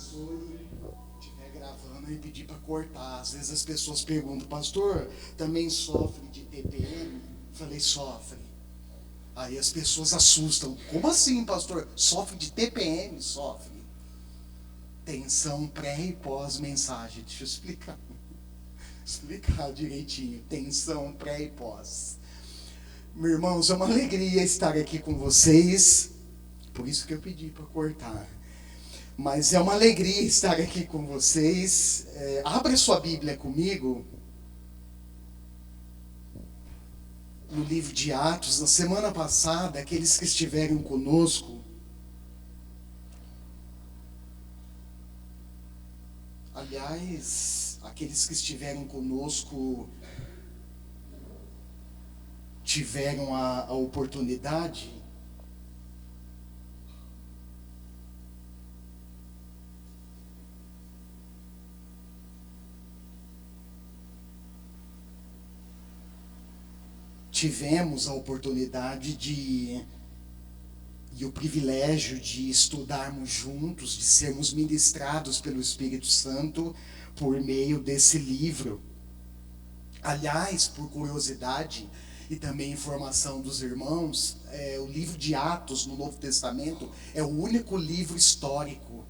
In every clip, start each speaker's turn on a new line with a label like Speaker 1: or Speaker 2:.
Speaker 1: Estiver gravando e pedir para cortar. Às vezes as pessoas perguntam, pastor, também sofre de TPM? Falei, sofre. Aí as pessoas assustam. Como assim, pastor? Sofre de TPM? Sofre. Tensão pré e pós-mensagem. Deixa eu explicar. Explicar direitinho. Tensão pré e pós. Meus irmãos, é uma alegria estar aqui com vocês. Por isso que eu pedi para cortar. Mas é uma alegria estar aqui com vocês. Abra sua Bíblia comigo. No livro de Atos, na semana passada, aqueles que estiveram conosco, aliás, aqueles que estiveram conosco tiveram a oportunidade tivemos a oportunidade e o privilégio de estudarmos juntos, de sermos ministrados pelo Espírito Santo por meio desse livro. Aliás, por curiosidade e também informação dos irmãos, o livro de Atos no Novo Testamento é o único livro histórico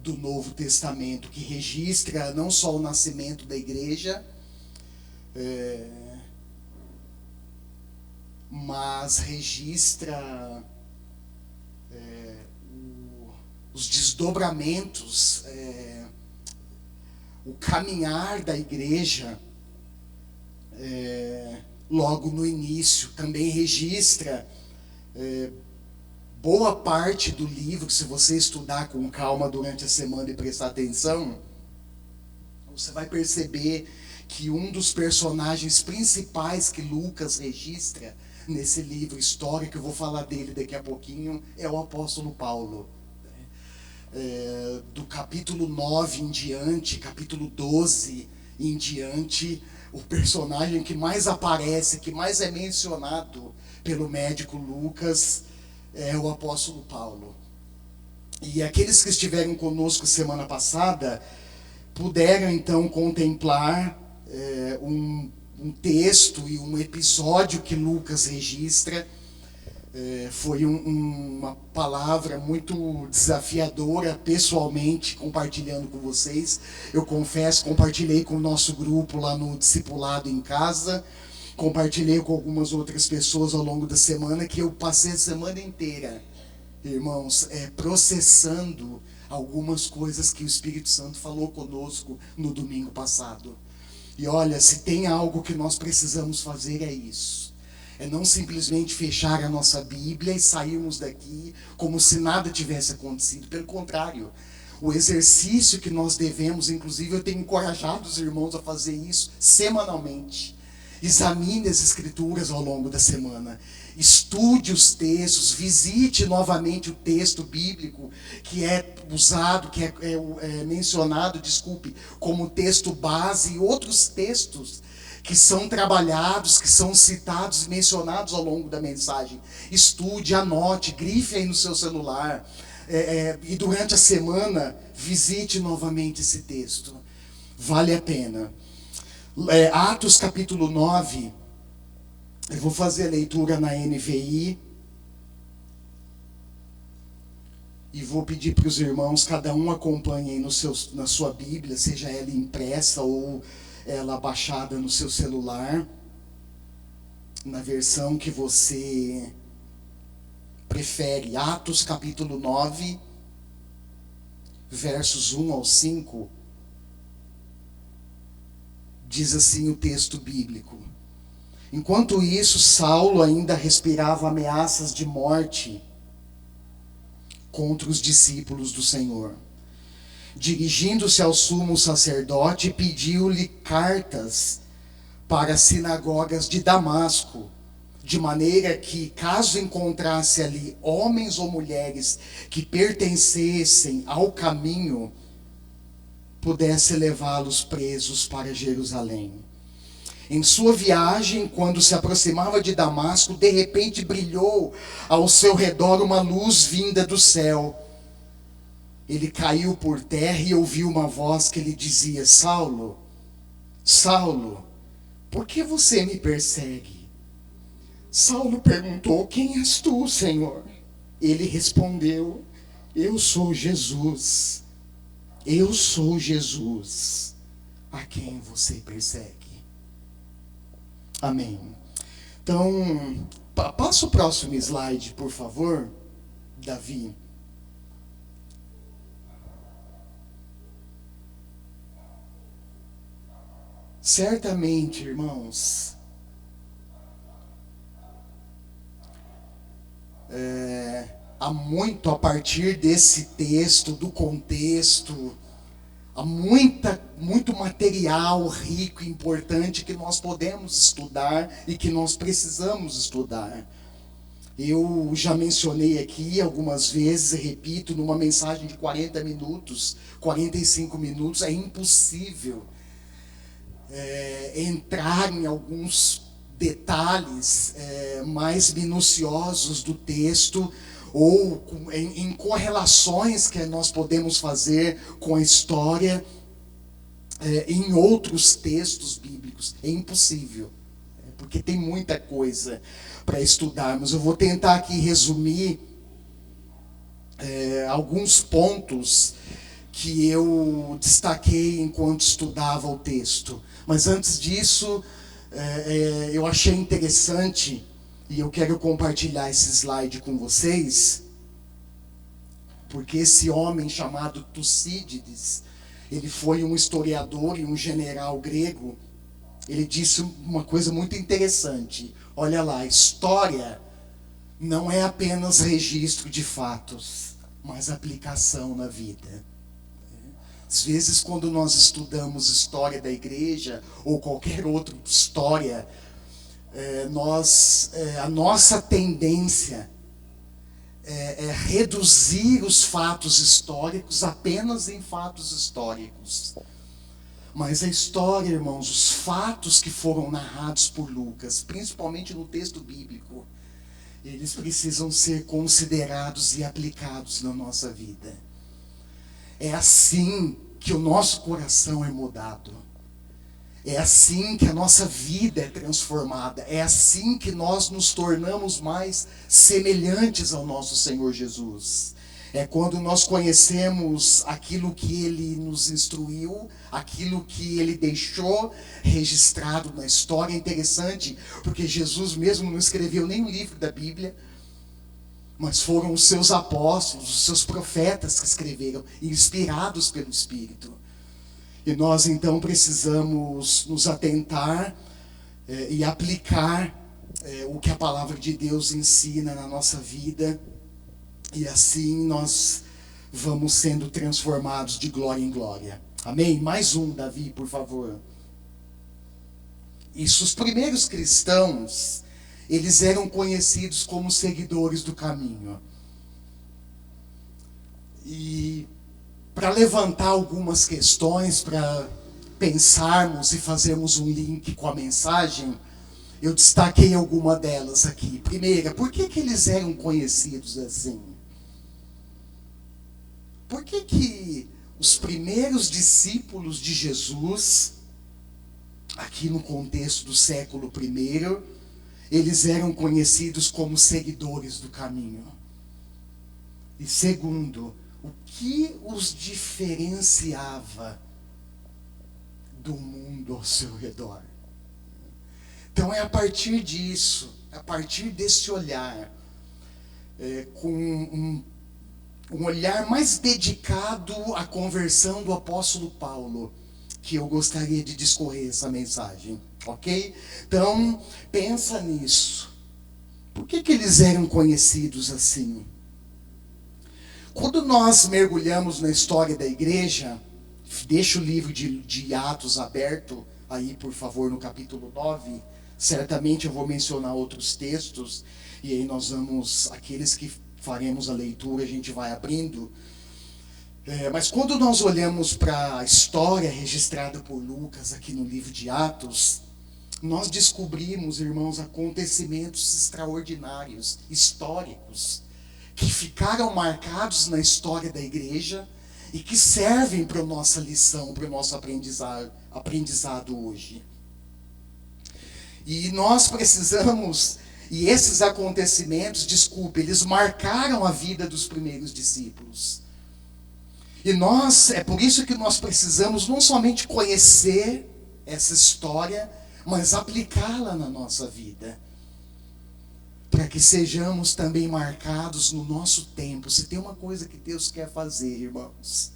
Speaker 1: do Novo Testamento que registra não só o nascimento da igreja, mas registra os desdobramentos, o caminhar da igreja logo no início. Também registra boa parte do livro. Se você estudar com calma durante a semana e prestar atenção, você vai perceber que um dos personagens principais que Lucas registra nesse livro histórico, eu vou falar dele daqui a pouquinho, é o apóstolo Paulo. Do capítulo 9 em diante, capítulo 12 em diante, o personagem que mais aparece, que mais é mencionado pelo médico Lucas, é o apóstolo Paulo. E aqueles que estiveram conosco semana passada puderam então contemplar um texto e um episódio que Lucas registra. Foi uma palavra muito desafiadora, pessoalmente, compartilhando com vocês. Eu confesso, compartilhei com o nosso grupo lá no Discipulado em Casa, compartilhei com algumas outras pessoas ao longo da semana, que eu passei a semana inteira, irmãos, processando algumas coisas que o Espírito Santo falou conosco no domingo passado. E olha, se tem algo que nós precisamos fazer é isso. É não simplesmente fechar a nossa Bíblia e sairmos daqui como se nada tivesse acontecido. Pelo contrário, o exercício que nós devemos, inclusive eu tenho encorajado os irmãos a fazer isso semanalmente. Examine as Escrituras ao longo da semana. Estude os textos, visite novamente o texto bíblico que é usado, que é mencionado, como texto base, e outros textos que são trabalhados, que são citados e mencionados ao longo da mensagem. Estude, anote, grife aí no seu celular. E durante a semana, visite novamente esse texto. Vale a pena. Atos capítulo 9, eu vou fazer a leitura na NVI. E vou pedir para os irmãos, cada um acompanhe aí na sua Bíblia, seja ela impressa ou ela baixada no seu celular, na versão que você prefere. Atos capítulo 9, versos 1 ao 5, diz assim o texto bíblico: enquanto isso, Saulo ainda respirava ameaças de morte contra os discípulos do Senhor. Dirigindo-se ao sumo sacerdote, pediu-lhe cartas para as sinagogas de Damasco, de maneira que, caso encontrasse ali homens ou mulheres que pertencessem ao caminho, pudesse levá-los presos para Jerusalém. Em sua viagem, quando se aproximava de Damasco, de repente brilhou ao seu redor uma luz vinda do céu. ele caiu por terra e ouviu uma voz que lhe dizia: Saulo, Saulo, por que você me persegue? Saulo perguntou: quem és tu, Senhor? Ele respondeu: eu sou Jesus. Eu sou Jesus a quem você persegue. Amém. Então, passa o próximo slide, por favor, Davi. Certamente, irmãos, há muito a partir desse texto, do contexto, há muito material rico e importante que nós podemos estudar e que nós precisamos estudar. Eu já mencionei aqui algumas vezes, e repito, numa mensagem de 40 minutos, 45 minutos, é impossível entrar em alguns detalhes mais minuciosos do texto, ou em correlações que nós podemos fazer com a história em outros textos bíblicos. É impossível, porque tem muita coisa para estudarmos. Eu vou tentar aqui resumir alguns pontos que eu destaquei enquanto estudava o texto. Mas antes disso, eu achei interessante, e eu quero compartilhar esse slide com vocês, porque esse homem chamado Tucídides, ele foi um historiador e um general grego. Ele disse uma coisa muito interessante. Olha lá, história não é apenas registro de fatos, mas aplicação na vida. Às vezes, quando nós estudamos história da igreja ou qualquer outra história, a nossa tendência é reduzir os fatos históricos apenas em fatos históricos. Mas a história, irmãos, os fatos que foram narrados por Lucas, principalmente no texto bíblico, eles precisam ser considerados e aplicados na nossa vida. É assim que o nosso coração é mudado. É assim que a nossa vida é transformada. É assim que nós nos tornamos mais semelhantes ao nosso Senhor Jesus. É quando nós conhecemos aquilo que Ele nos instruiu, aquilo que Ele deixou registrado na história. É interessante, porque Jesus mesmo não escreveu nem um livro da Bíblia, mas foram os seus apóstolos, os seus profetas que escreveram, inspirados pelo Espírito. E nós então precisamos nos atentar e aplicar o que a palavra de Deus ensina na nossa vida. E assim nós vamos sendo transformados de glória em glória. Amém? Mais um, Davi, por favor. Isso, os primeiros cristãos, eles eram conhecidos como seguidores do caminho. E para levantar algumas questões, para pensarmos e fazermos um link com a mensagem, eu destaquei alguma delas aqui. Primeira, por que eles eram conhecidos assim? Por que os primeiros discípulos de Jesus, aqui no contexto do século I, eles eram conhecidos como seguidores do caminho? E segundo, o que os diferenciava do mundo ao seu redor? Então é a partir disso, a partir desse olhar, com um olhar mais dedicado à conversão do apóstolo Paulo, que eu gostaria de discorrer essa mensagem, ok? Então, pensa nisso. Por que eles eram conhecidos assim? Quando nós mergulhamos na história da igreja, deixa o livro de Atos aberto, aí por favor no capítulo 9, certamente eu vou mencionar outros textos, e aí nós vamos, aqueles que faremos a leitura, a gente vai abrindo. Mas quando nós olhamos para a história registrada por Lucas aqui no livro de Atos, nós descobrimos, irmãos, acontecimentos extraordinários, históricos, que ficaram marcados na história da igreja e que servem para a nossa lição, para o nosso aprendizado hoje. E nós precisamos, e esses acontecimentos, eles marcaram a vida dos primeiros discípulos. E é por isso que nós precisamos não somente conhecer essa história, mas aplicá-la na nossa vida. Para que sejamos também marcados no nosso tempo. Se tem uma coisa que Deus quer fazer, irmãos,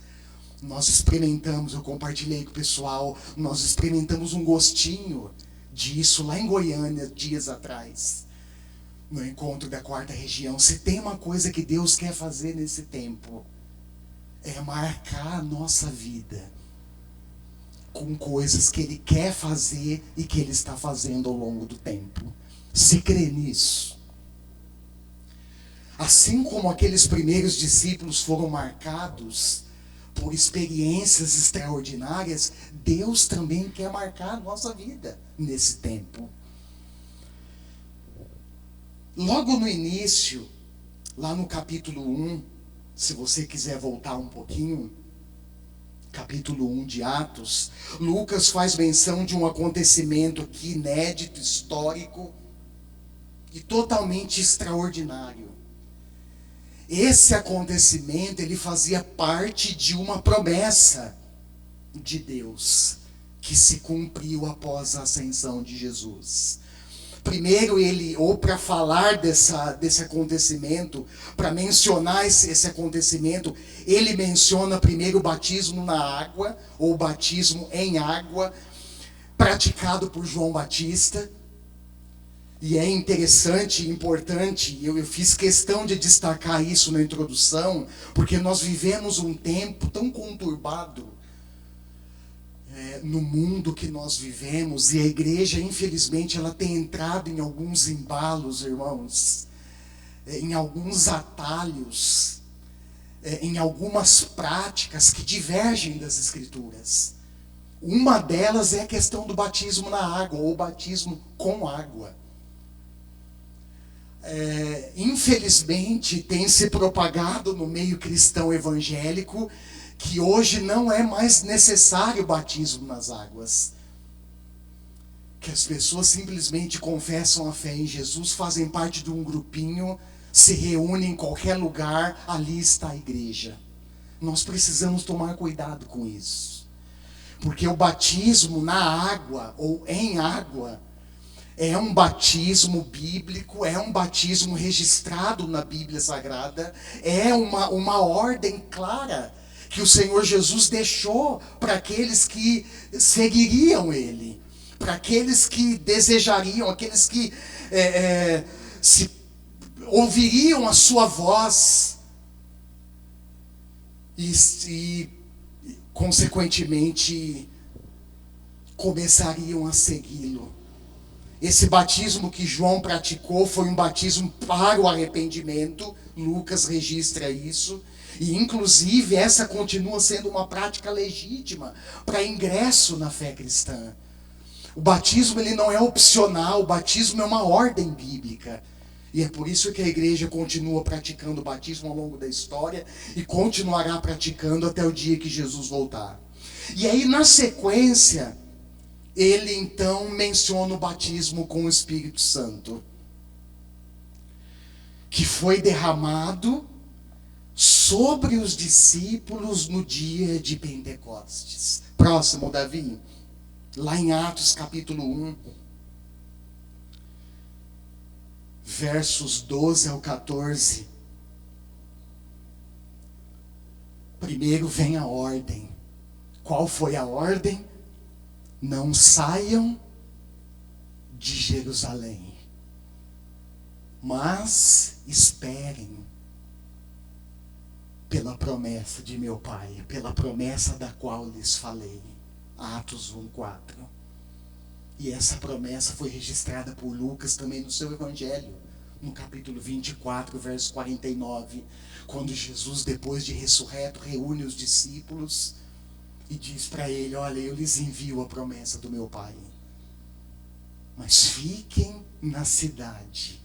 Speaker 1: nós experimentamos, eu compartilhei com o pessoal, nós experimentamos um gostinho disso lá em Goiânia, dias atrás, no encontro da 4ª região. Se tem uma coisa que Deus quer fazer nesse tempo, é marcar a nossa vida com coisas que Ele quer fazer e que Ele está fazendo ao longo do tempo. Se crê nisso. Assim como aqueles primeiros discípulos foram marcados por experiências extraordinárias, Deus também quer marcar a nossa vida nesse tempo. Logo no início, lá no capítulo 1, se você quiser voltar um pouquinho, capítulo 1 de Atos, Lucas faz menção de um acontecimento aqui inédito, histórico e totalmente extraordinário. Esse acontecimento, ele fazia parte de uma promessa de Deus, que se cumpriu após a ascensão de Jesus. Primeiro para falar desse acontecimento, para mencionar esse acontecimento, ele menciona primeiro o batismo na água, ou batismo em água, praticado por João Batista. E é interessante e importante, eu fiz questão de destacar isso na introdução, porque nós vivemos um tempo tão conturbado no mundo que nós vivemos, e a igreja, infelizmente, ela tem entrado em alguns embalos, irmãos, em alguns atalhos, em algumas práticas que divergem das Escrituras. Uma delas é a questão do batismo na água, ou batismo com água. Infelizmente, tem se propagado no meio cristão evangélico que hoje não é mais necessário o batismo nas águas. Que as pessoas simplesmente confessam a fé em Jesus, fazem parte de um grupinho, se reúnem em qualquer lugar, ali está a igreja. Nós precisamos tomar cuidado com isso. Porque o batismo na água, ou em água, é um batismo bíblico, é um batismo registrado na Bíblia Sagrada, é uma ordem clara que o Senhor Jesus deixou para aqueles que seguiriam Ele, para aqueles que desejariam, aqueles que ouviriam a sua voz e consequentemente, começariam a segui-lo. Esse batismo que João praticou foi um batismo para o arrependimento. Lucas registra isso. E, inclusive, essa continua sendo uma prática legítima para ingresso na fé cristã. O batismo, ele não é opcional. O batismo é uma ordem bíblica. E é por isso que a igreja continua praticando o batismo ao longo da história e continuará praticando até o dia que Jesus voltar. E aí, na sequência, ele então menciona o batismo com o Espírito Santo, que foi derramado sobre os discípulos no dia de Pentecostes. Próximo, Davi, lá em Atos capítulo 1, versos 12 ao 14. Primeiro vem a ordem. Qual foi a ordem? Não saiam de Jerusalém, mas esperem pela promessa de meu Pai, pela promessa da qual lhes falei. Atos 1:4. E essa promessa foi registrada por Lucas também no seu evangelho, no capítulo 24, verso 49, quando Jesus, depois de ressurreto, reúne os discípulos e diz para ele: olha, eu lhes envio a promessa do meu Pai, mas fiquem na cidade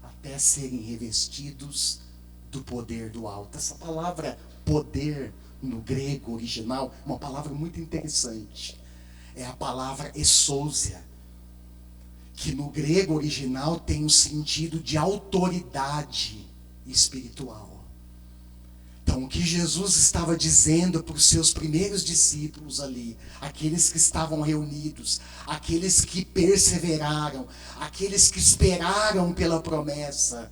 Speaker 1: até serem revestidos do poder do alto. Essa palavra poder no grego original, uma palavra muito interessante. É a palavra exousia, que no grego original tem o sentido de autoridade espiritual. Então, o que Jesus estava dizendo para os seus primeiros discípulos ali, aqueles que estavam reunidos, aqueles que perseveraram, aqueles que esperaram pela promessa,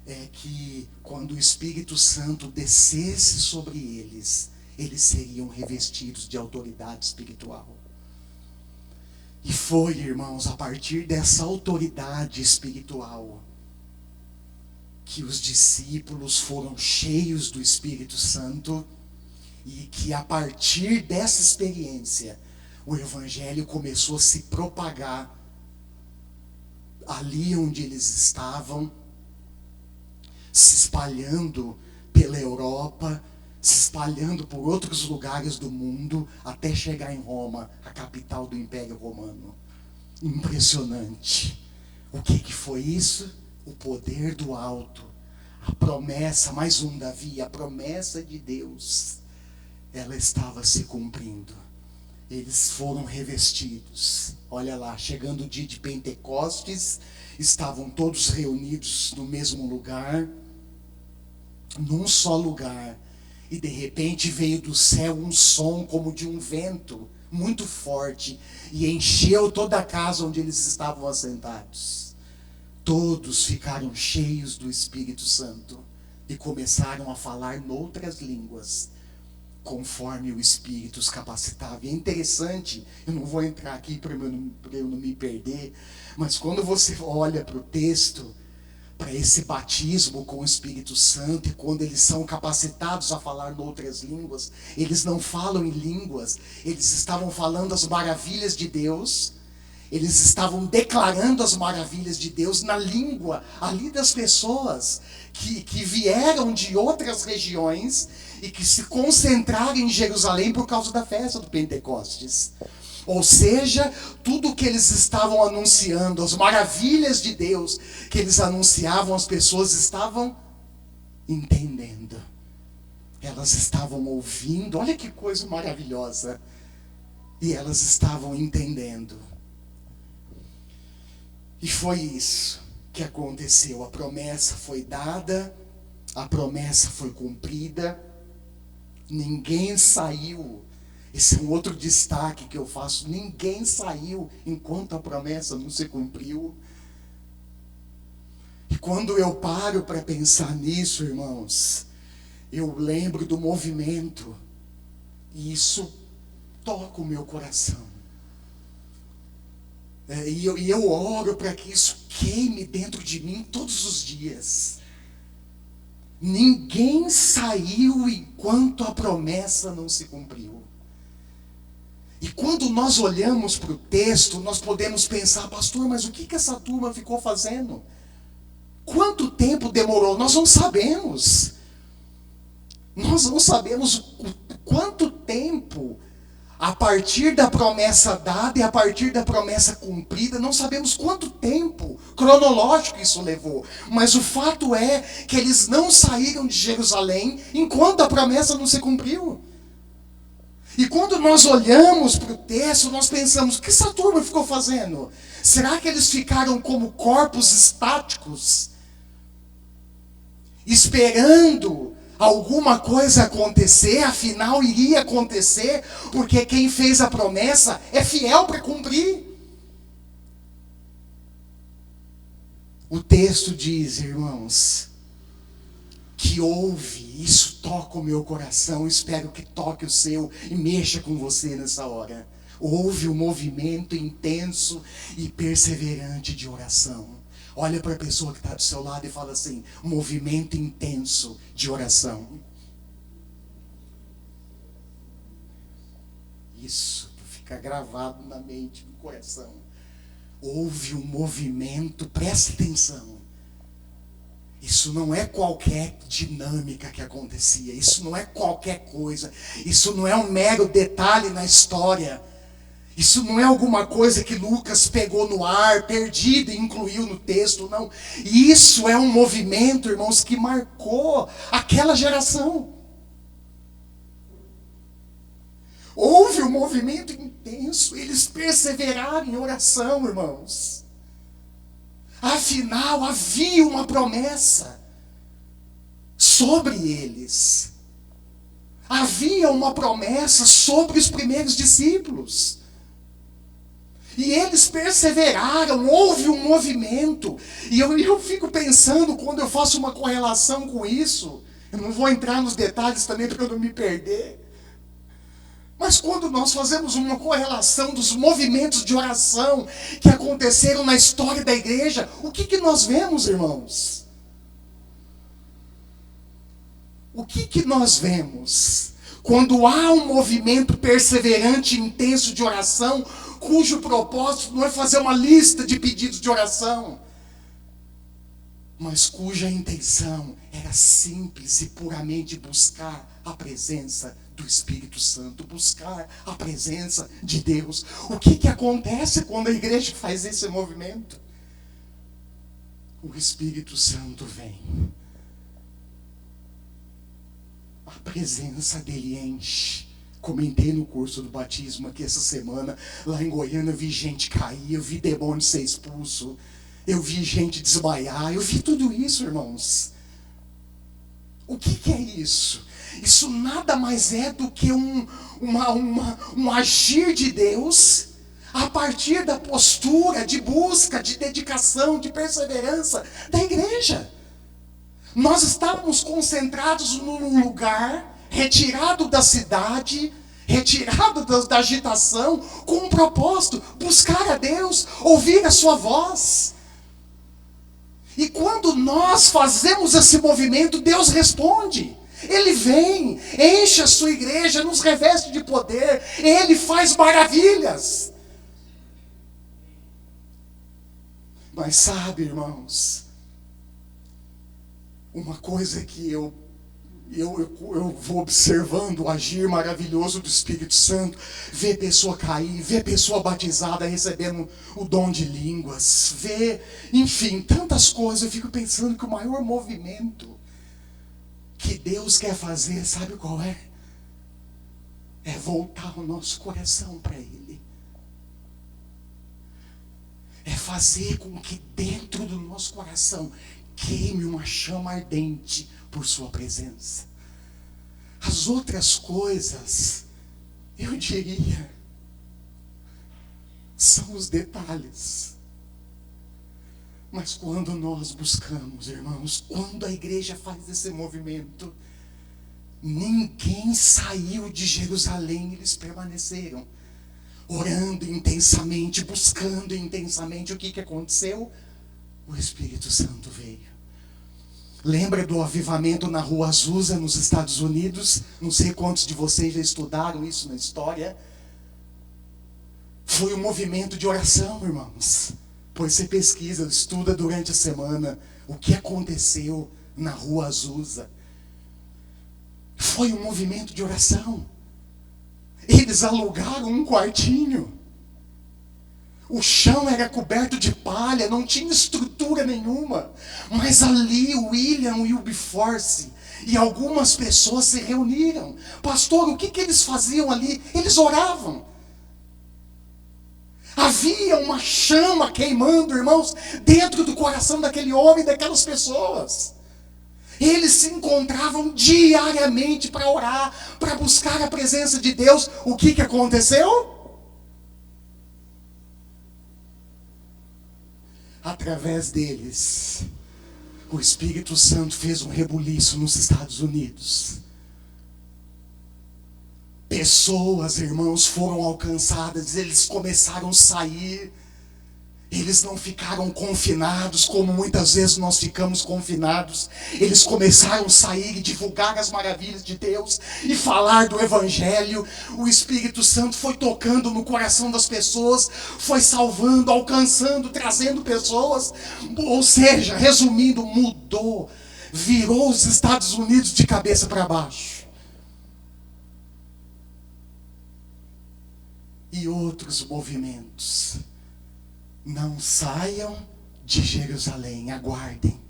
Speaker 1: é que quando o Espírito Santo descesse sobre eles, eles seriam revestidos de autoridade espiritual. E foi, irmãos, a partir dessa autoridade espiritual que os discípulos foram cheios do Espírito Santo, e que a partir dessa experiência o Evangelho começou a se propagar ali onde eles estavam, se espalhando pela Europa, se espalhando por outros lugares do mundo, até chegar em Roma, a capital do Império Romano. Impressionante. O que foi isso? O poder do alto, a promessa, mais um Davi, a promessa de Deus, ela estava se cumprindo. Eles foram revestidos. Olha lá, chegando o dia de Pentecostes, estavam todos reunidos no mesmo lugar, num só lugar, e de repente veio do céu um som como de um vento muito forte, e encheu toda a casa onde eles estavam assentados. Todos ficaram cheios do Espírito Santo e começaram a falar noutras línguas, conforme o Espírito os capacitava. E é interessante, eu não vou entrar aqui para eu não me perder, mas quando você olha para o texto, para esse batismo com o Espírito Santo, e quando eles são capacitados a falar noutras línguas, eles não falam em línguas, eles estavam falando as maravilhas de Deus. Eles estavam declarando as maravilhas de Deus na língua ali das pessoas que vieram de outras regiões e que se concentraram em Jerusalém por causa da festa do Pentecostes. Ou seja, tudo o que eles estavam anunciando, as maravilhas de Deus que eles anunciavam, as pessoas estavam entendendo. Elas estavam ouvindo, olha que coisa maravilhosa. E elas estavam entendendo. E foi isso que aconteceu. A promessa foi dada, a promessa foi cumprida, ninguém saiu. Esse é um outro destaque que eu faço. Ninguém saiu enquanto a promessa não se cumpriu. E quando eu paro para pensar nisso, irmãos, eu lembro do movimento, e isso toca o meu coração. E eu oro para que isso queime dentro de mim todos os dias. Ninguém saiu enquanto a promessa não se cumpriu. E quando nós olhamos para o texto, nós podemos pensar, pastor, mas o que essa turma ficou fazendo? Quanto tempo demorou? Nós não sabemos. Nós não sabemos quanto tempo, a partir da promessa dada e a partir da promessa cumprida, não sabemos quanto tempo cronológico isso levou. Mas o fato é que eles não saíram de Jerusalém enquanto a promessa não se cumpriu. E quando nós olhamos para o texto, nós pensamos, o que essa turma ficou fazendo? Será que eles ficaram como corpos estáticos, esperando alguma coisa acontecer? Afinal iria acontecer, porque quem fez a promessa é fiel para cumprir. O texto diz, irmãos, que houve, isso toca o meu coração, espero que toque o seu e mexa com você nessa hora. Houve um movimento intenso e perseverante de oração. Olha para a pessoa que está do seu lado e fala assim, movimento intenso de oração. Isso fica gravado na mente, no coração. Houve um movimento, presta atenção. Isso não é qualquer dinâmica que acontecia, isso não é qualquer coisa, isso não é um mero detalhe na história, isso não é alguma coisa que Lucas pegou no ar, perdido e incluiu no texto, não. Isso é um movimento, irmãos, que marcou aquela geração. Houve um movimento intenso, eles perseveraram em oração, irmãos. Afinal, havia uma promessa sobre eles. Havia uma promessa sobre os primeiros discípulos. E eles perseveraram, houve um movimento. E eu fico pensando, quando eu faço uma correlação com isso, eu não vou entrar nos detalhes também para eu não me perder. Mas quando nós fazemos uma correlação dos movimentos de oração que aconteceram na história da igreja, o que nós vemos, irmãos? O que nós vemos? Quando há um movimento perseverante e intenso de oração, cujo propósito não é fazer uma lista de pedidos de oração, mas cuja intenção era simples e puramente buscar a presença do Espírito Santo, buscar a presença de Deus. O que acontece quando a igreja faz esse movimento? O Espírito Santo vem. A presença dele enche. Comentei no curso do batismo aqui essa semana, lá em Goiânia, eu vi gente cair, eu vi demônio ser expulso, eu vi gente desmaiar, eu vi tudo isso, irmãos. O que é isso? Isso nada mais é do que um agir de Deus a partir da postura de busca, de dedicação, de perseverança da igreja. Nós estávamos concentrados num lugar retirado da cidade, retirado da agitação, com um propósito: buscar a Deus, ouvir a sua voz. E quando nós fazemos esse movimento, Deus responde. Ele vem, enche a sua igreja, nos reveste de poder, Ele faz maravilhas. Mas sabe, irmãos, uma coisa que eu vou observando o agir maravilhoso do Espírito Santo, ver pessoa cair, ver pessoa batizada recebendo o dom de línguas, ver, enfim, tantas coisas. Eu fico pensando que o maior movimento que Deus quer fazer, sabe qual é? É voltar o nosso coração para Ele. É fazer com que dentro do nosso coração queime uma chama ardente por sua presença. As outras coisas, eu diria, são os detalhes. Mas quando nós buscamos, irmãos, quando a igreja faz esse movimento, ninguém saiu de Jerusalém, eles permaneceram orando intensamente, buscando intensamente. O que aconteceu? O Espírito Santo veio. Lembra do avivamento na Rua Azusa, nos Estados Unidos? Não sei quantos de vocês já estudaram isso na história. Foi um movimento de oração, irmãos. Pois você pesquisa, estuda durante a semana o que aconteceu na Rua Azusa. Foi um movimento de oração. Eles alugaram um quartinho. O chão era coberto de palha, não tinha estrutura nenhuma. Mas ali o William e o Wilberforce e algumas pessoas se reuniram. Pastor, o que eles faziam ali? Eles oravam. Havia uma chama queimando, irmãos, dentro do coração daquele homem e daquelas pessoas. Eles se encontravam diariamente para orar, para buscar a presença de Deus. O que aconteceu? Através deles, o Espírito Santo fez um rebuliço nos Estados Unidos. Pessoas, irmãos, foram alcançadas, eles começaram a sair. Eles não ficaram confinados, como muitas vezes nós ficamos confinados. Eles começaram a sair e divulgar as maravilhas de Deus e falar do Evangelho. O Espírito Santo foi tocando no coração das pessoas, foi salvando, alcançando, trazendo pessoas. Ou seja, resumindo, mudou, virou os Estados Unidos de cabeça para baixo. E outros movimentos. Não saiam de Jerusalém, aguardem.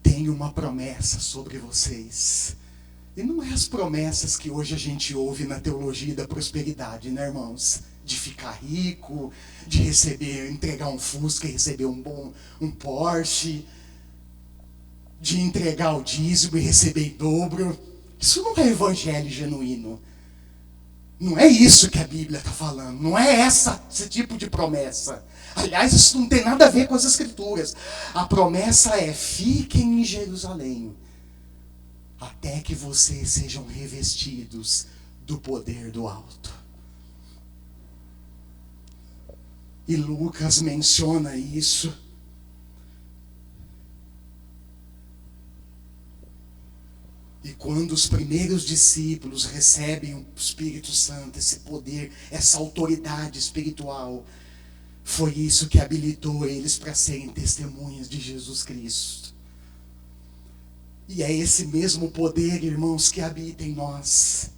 Speaker 1: Tenho uma promessa sobre vocês. E não é as promessas que hoje a gente ouve na teologia da prosperidade, né, irmãos? De ficar rico, de receber, entregar um Fusca e receber um Porsche, de entregar o dízimo e receber em dobro. Isso não é evangelho genuíno. Não é isso que a Bíblia está falando. Não é esse tipo de promessa. Aliás, isso não tem nada a ver com as Escrituras. A promessa é: fiquem em Jerusalém, até que vocês sejam revestidos do poder do alto. E Lucas menciona isso. E quando os primeiros discípulos recebem o Espírito Santo, esse poder, essa autoridade espiritual, foi isso que habilitou eles para serem testemunhas de Jesus Cristo. E é esse mesmo poder, irmãos, que habita em nós.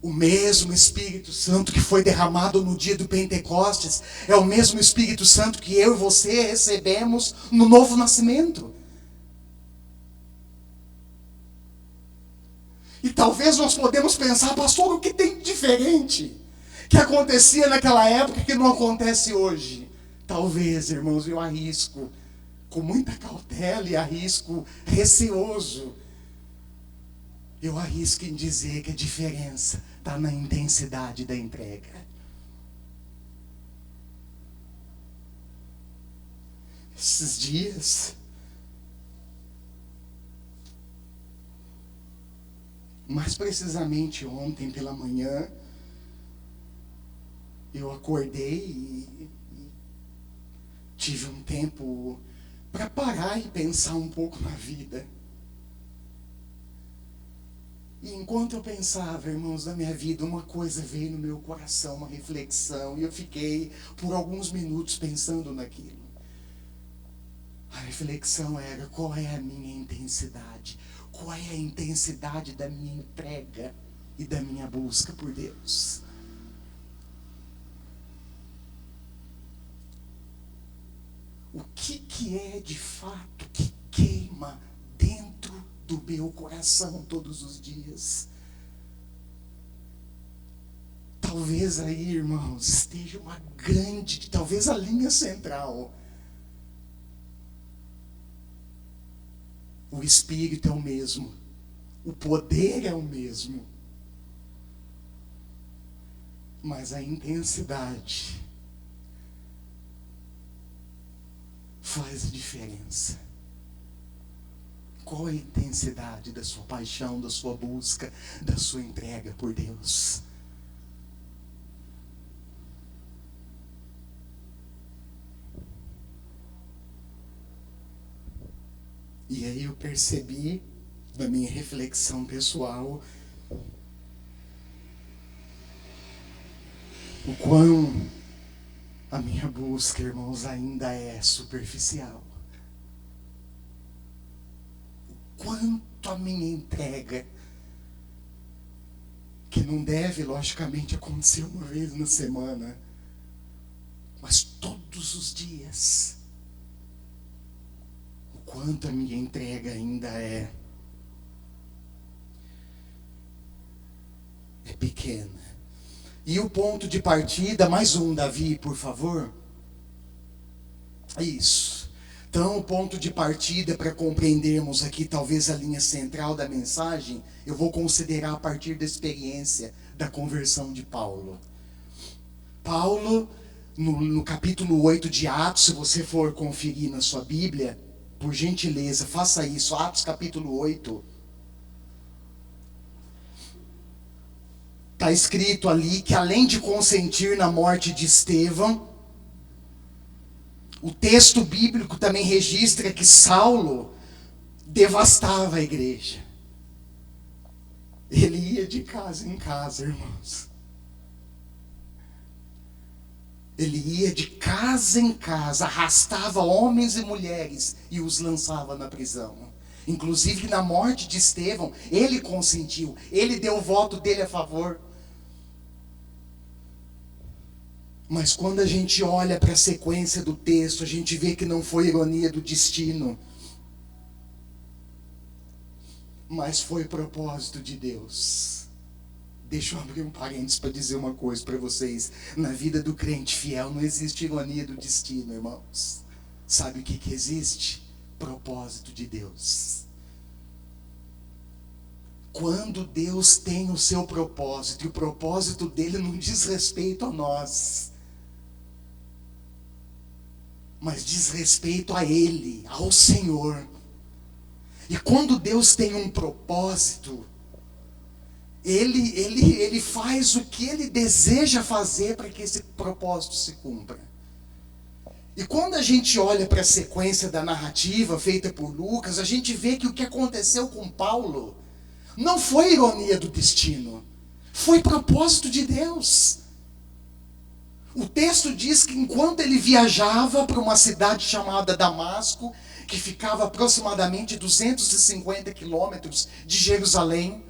Speaker 1: O mesmo Espírito Santo que foi derramado no dia do Pentecostes é o mesmo Espírito Santo que eu e você recebemos no novo nascimento. E talvez nós podemos pensar: pastor, o que tem de diferente que acontecia naquela época que não acontece hoje? Talvez, irmãos, eu arrisco com muita cautela e arrisco receoso. Eu arrisco em dizer que a diferença está na intensidade da entrega. Esses dias, mais precisamente ontem pela manhã, eu acordei e tive um tempo para parar e pensar um pouco na vida. E enquanto eu pensava, irmãos, na minha vida, uma coisa veio no meu coração, uma reflexão, e eu fiquei por alguns minutos pensando naquilo. A reflexão era: qual é a minha intensidade? Qual é a intensidade da minha entrega e da minha busca por Deus? O que é de fato que queima dentro do meu coração todos os dias? Talvez aí, irmãos, esteja uma grande, talvez a linha central. O Espírito é o mesmo, o poder é o mesmo, mas a intensidade faz a diferença. Qual é a intensidade da sua paixão, da sua busca, da sua entrega por Deus? E aí eu percebi, na minha reflexão pessoal, o quão a minha busca, irmãos, ainda é superficial. O quanto a minha entrega, que não deve, logicamente, acontecer uma vez na semana, mas todos os dias, o quanto a minha entrega ainda é pequena. E o ponto de partida, mais um, Davi, por favor. Isso. Então, o ponto de partida para compreendermos aqui, talvez a linha central da mensagem, eu vou considerar a partir da experiência da conversão de Paulo. Paulo, no capítulo 8 de Atos, se você for conferir na sua Bíblia, por gentileza, faça isso. Atos capítulo 8. Está escrito ali que, além de consentir na morte de Estevão, o texto bíblico também registra que Saulo devastava a igreja. Ele ia de casa em casa, irmãos. Ele ia de casa em casa, arrastava homens e mulheres e os lançava na prisão. Inclusive na morte de Estevão, ele consentiu, ele deu o voto dele a favor. Mas quando a gente olha para a sequência do texto, a gente vê que não foi ironia do destino. mas foi propósito de Deus. Deixa eu abrir um parênteses para dizer uma coisa para vocês. Na vida do crente fiel não existe ironia do destino, irmãos. Sabe o que existe? Propósito de Deus. Quando Deus tem o seu propósito, e o propósito dele não diz respeito a nós, mas diz respeito a Ele, ao Senhor. E quando Deus tem um propósito, Ele faz o que Ele deseja fazer para que esse propósito se cumpra. E quando a gente olha para a sequência da narrativa feita por Lucas, a gente vê que o que aconteceu com Paulo não foi ironia do destino, foi propósito de Deus. O texto diz que enquanto ele viajava para uma cidade chamada Damasco, que ficava aproximadamente 250 quilômetros de Jerusalém,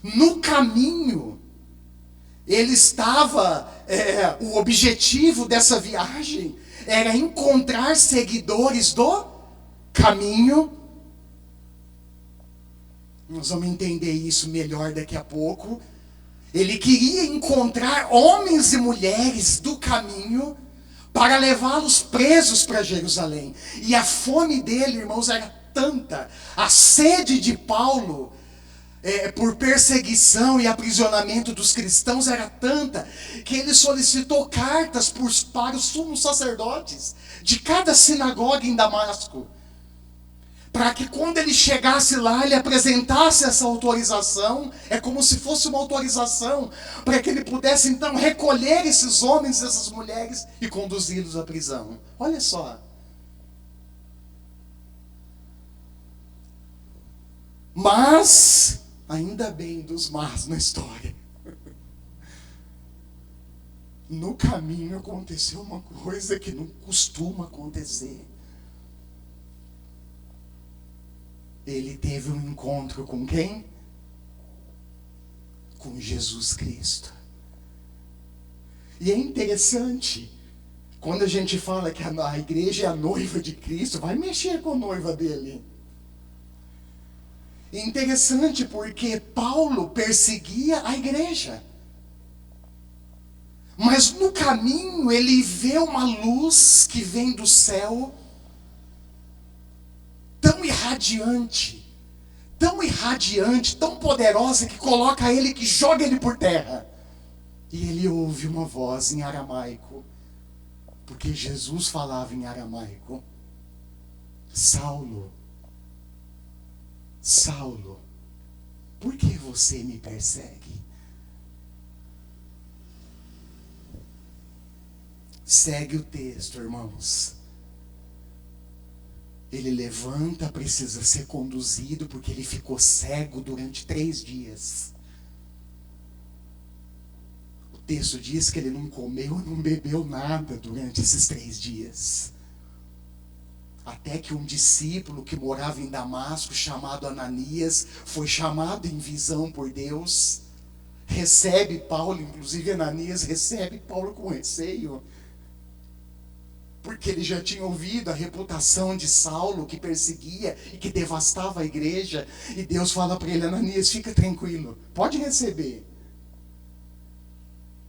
Speaker 1: no caminho, ele estava, o objetivo dessa viagem era encontrar seguidores do caminho. Nós vamos entender isso melhor daqui a pouco. Ele queria encontrar homens e mulheres do caminho para levá-los presos para Jerusalém. E a fome dele, irmãos, era tanta, a sede de Paulo por perseguição e aprisionamento dos cristãos era tanta, que ele solicitou cartas para os sumos sacerdotes de cada sinagoga em Damasco, para que quando ele chegasse lá, ele apresentasse essa autorização, como se fosse uma autorização, para que ele pudesse então recolher esses homens e essas mulheres e conduzi-los à prisão. Olha só. Mas, ainda bem dos mas na história, no caminho aconteceu uma coisa que não costuma acontecer. Ele teve um encontro com quem? Com Jesus Cristo. E é interessante, quando a gente fala que a igreja é a noiva de Cristo, vai mexer com a noiva dele. É interessante porque Paulo perseguia a igreja. Mas no caminho ele vê uma luz que vem do céu, tão irradiante, tão poderosa, que coloca ele, que joga ele por terra. E ele ouve uma voz em aramaico, porque Jesus falava em aramaico: Saulo, Saulo, por que você me persegue? Segue o texto, irmãos. Ele levanta, precisa ser conduzido, porque ele ficou cego durante 3 dias. O texto diz que ele não comeu, não bebeu nada durante esses 3 dias. Até que um discípulo que morava em Damasco, chamado Ananias, foi chamado em visão por Deus, recebe Paulo, inclusive Ananias recebe Paulo com receio, porque ele já tinha ouvido a reputação de Saulo, que perseguia e que devastava a igreja. E Deus fala para ele: Ananias, fica tranquilo, pode receber.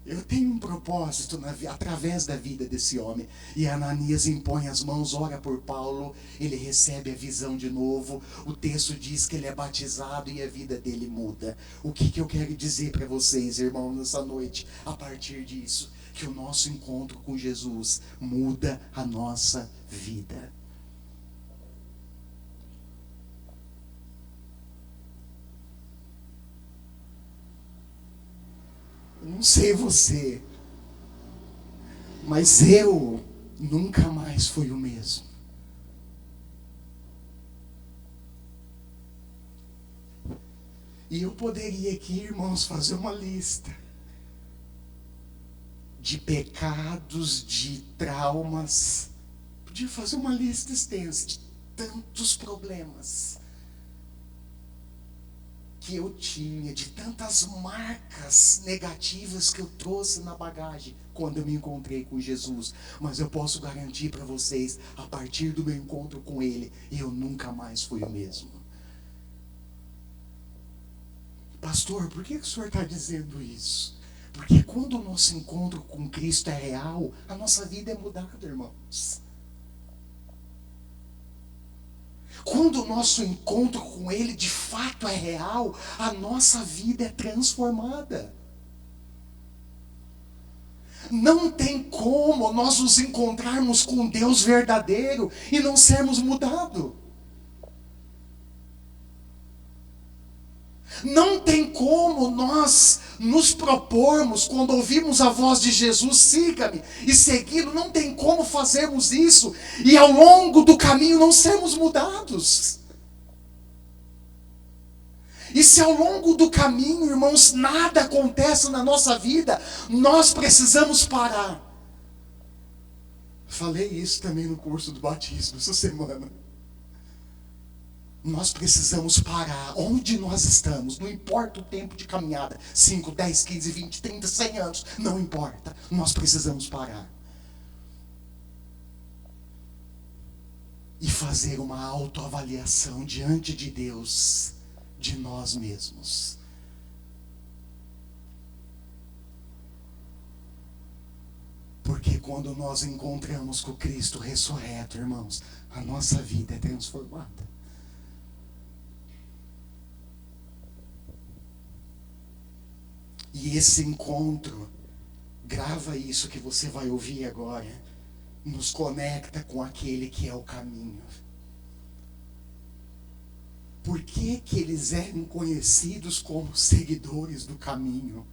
Speaker 1: Eu tenho um propósito através da vida desse homem. E Ananias impõe as mãos, ora por Paulo, ele recebe a visão de novo. O texto diz que ele é batizado e a vida dele muda. O que eu quero dizer para vocês, irmãos, nessa noite, a partir disso? Que o nosso encontro com Jesus muda a nossa vida. Eu não sei você, mas eu nunca mais fui o mesmo. E eu poderia aqui, irmãos, fazer uma lista de pecados, de traumas. Podia fazer uma lista extensa de tantos problemas que eu tinha, de tantas marcas negativas que eu trouxe na bagagem quando eu me encontrei com Jesus. Mas eu posso garantir para vocês, a partir do meu encontro com Ele, eu nunca mais fui o mesmo. Pastor, por que o senhor está dizendo isso? Porque quando o nosso encontro com Cristo é real, a nossa vida é mudada, irmãos. Quando o nosso encontro com Ele de fato é real, a nossa vida é transformada. Não tem como nós nos encontrarmos com Deus verdadeiro e não sermos mudados. Não tem como nós nos propormos, quando ouvimos a voz de Jesus, siga-me, e segui-lo, não tem como fazermos isso e ao longo do caminho não sermos mudados. E se ao longo do caminho, irmãos, nada acontece na nossa vida, nós precisamos parar. Falei isso também no curso do batismo essa semana. Nós precisamos parar onde nós estamos, não importa o tempo de caminhada, 5, 10, 15, 20, 30, 100 anos, não importa, nós precisamos parar. E fazer uma autoavaliação diante de Deus, de nós mesmos. Porque quando nós encontramos com Cristo ressurreto, irmãos, a nossa vida é transformada. E esse encontro, grava isso que você vai ouvir agora, nos conecta com aquele que é o caminho. Por que eles eram conhecidos como seguidores do caminho?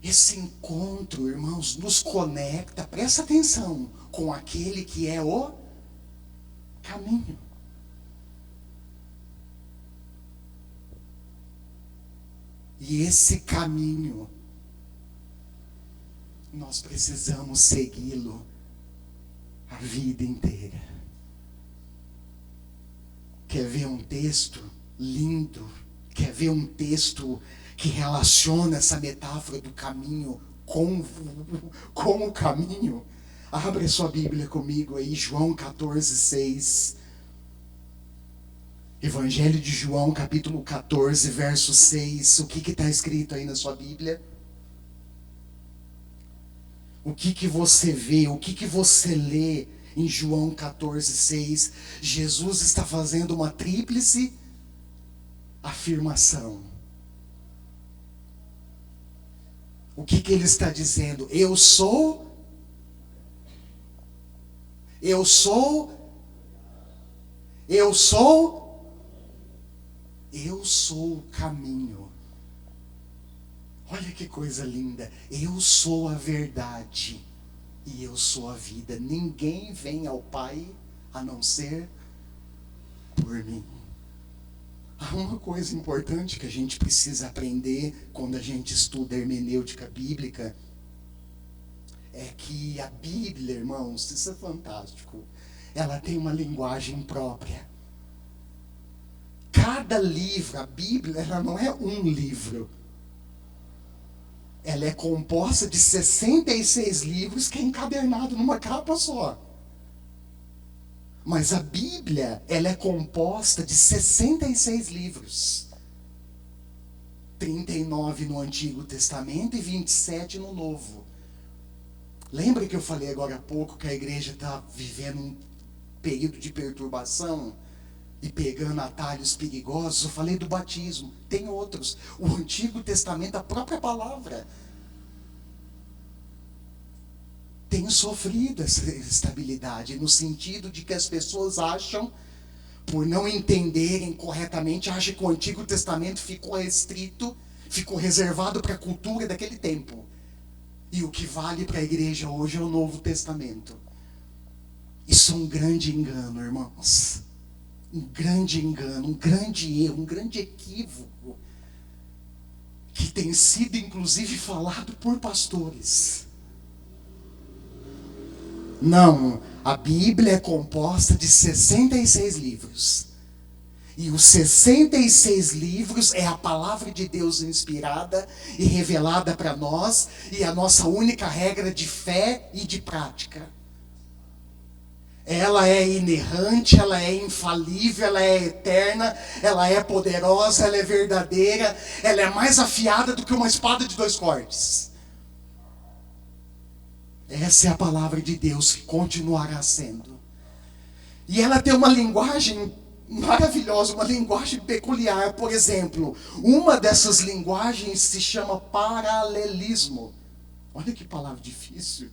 Speaker 1: Esse encontro, irmãos, nos conecta, presta atenção, com aquele que é o caminho. E esse caminho, nós precisamos segui-lo a vida inteira. Quer ver um texto lindo? Quer ver um texto que relaciona essa metáfora do caminho com o caminho? Abre sua Bíblia comigo aí, João 14, 6. Evangelho de João, capítulo 14, verso 6. O que está escrito aí na sua Bíblia? O que você vê, o que você lê em João 14, 6? Jesus está fazendo uma tríplice afirmação. O que ele está dizendo? Eu sou o caminho. Olha que coisa linda. Eu sou a verdade e eu sou a vida. Ninguém vem ao Pai a não ser por mim. Há uma coisa importante que a gente precisa aprender quando a gente estuda hermenêutica bíblica. É que a Bíblia, irmãos, isso é fantástico. Ela tem uma linguagem própria. Cada livro, a Bíblia, ela não é um livro. Ela é composta de 66 livros que é encadernado numa capa só. Mas a Bíblia, ela é composta de 66 livros. 39 no Antigo Testamento e 27 no Novo. Lembra que eu falei agora há pouco que a igreja está vivendo um período de perturbação e pegando atalhos perigosos? Eu falei do batismo, tem outros. O Antigo Testamento, a própria palavra, tem sofrido essa instabilidade, no sentido de que as pessoas acham, por não entenderem corretamente, acham que o Antigo Testamento ficou restrito, ficou reservado para a cultura daquele tempo. E o que vale para a igreja hoje é o Novo Testamento. Isso é um grande engano, irmãos. Um grande engano, um grande erro, um grande equívoco, que tem sido inclusive falado por pastores. Não, a Bíblia é composta de 66 livros. E os 66 livros é a palavra de Deus inspirada e revelada para nós, e a nossa única regra de fé e de prática. Ela é inerrante, ela é infalível, ela é eterna, ela é poderosa, ela é verdadeira, ela é mais afiada do que uma espada de dois cortes. Essa é a palavra de Deus que continuará sendo. E ela tem uma linguagem maravilhosa, uma linguagem peculiar. Por exemplo, uma dessas linguagens se chama paralelismo. Olha que palavra difícil.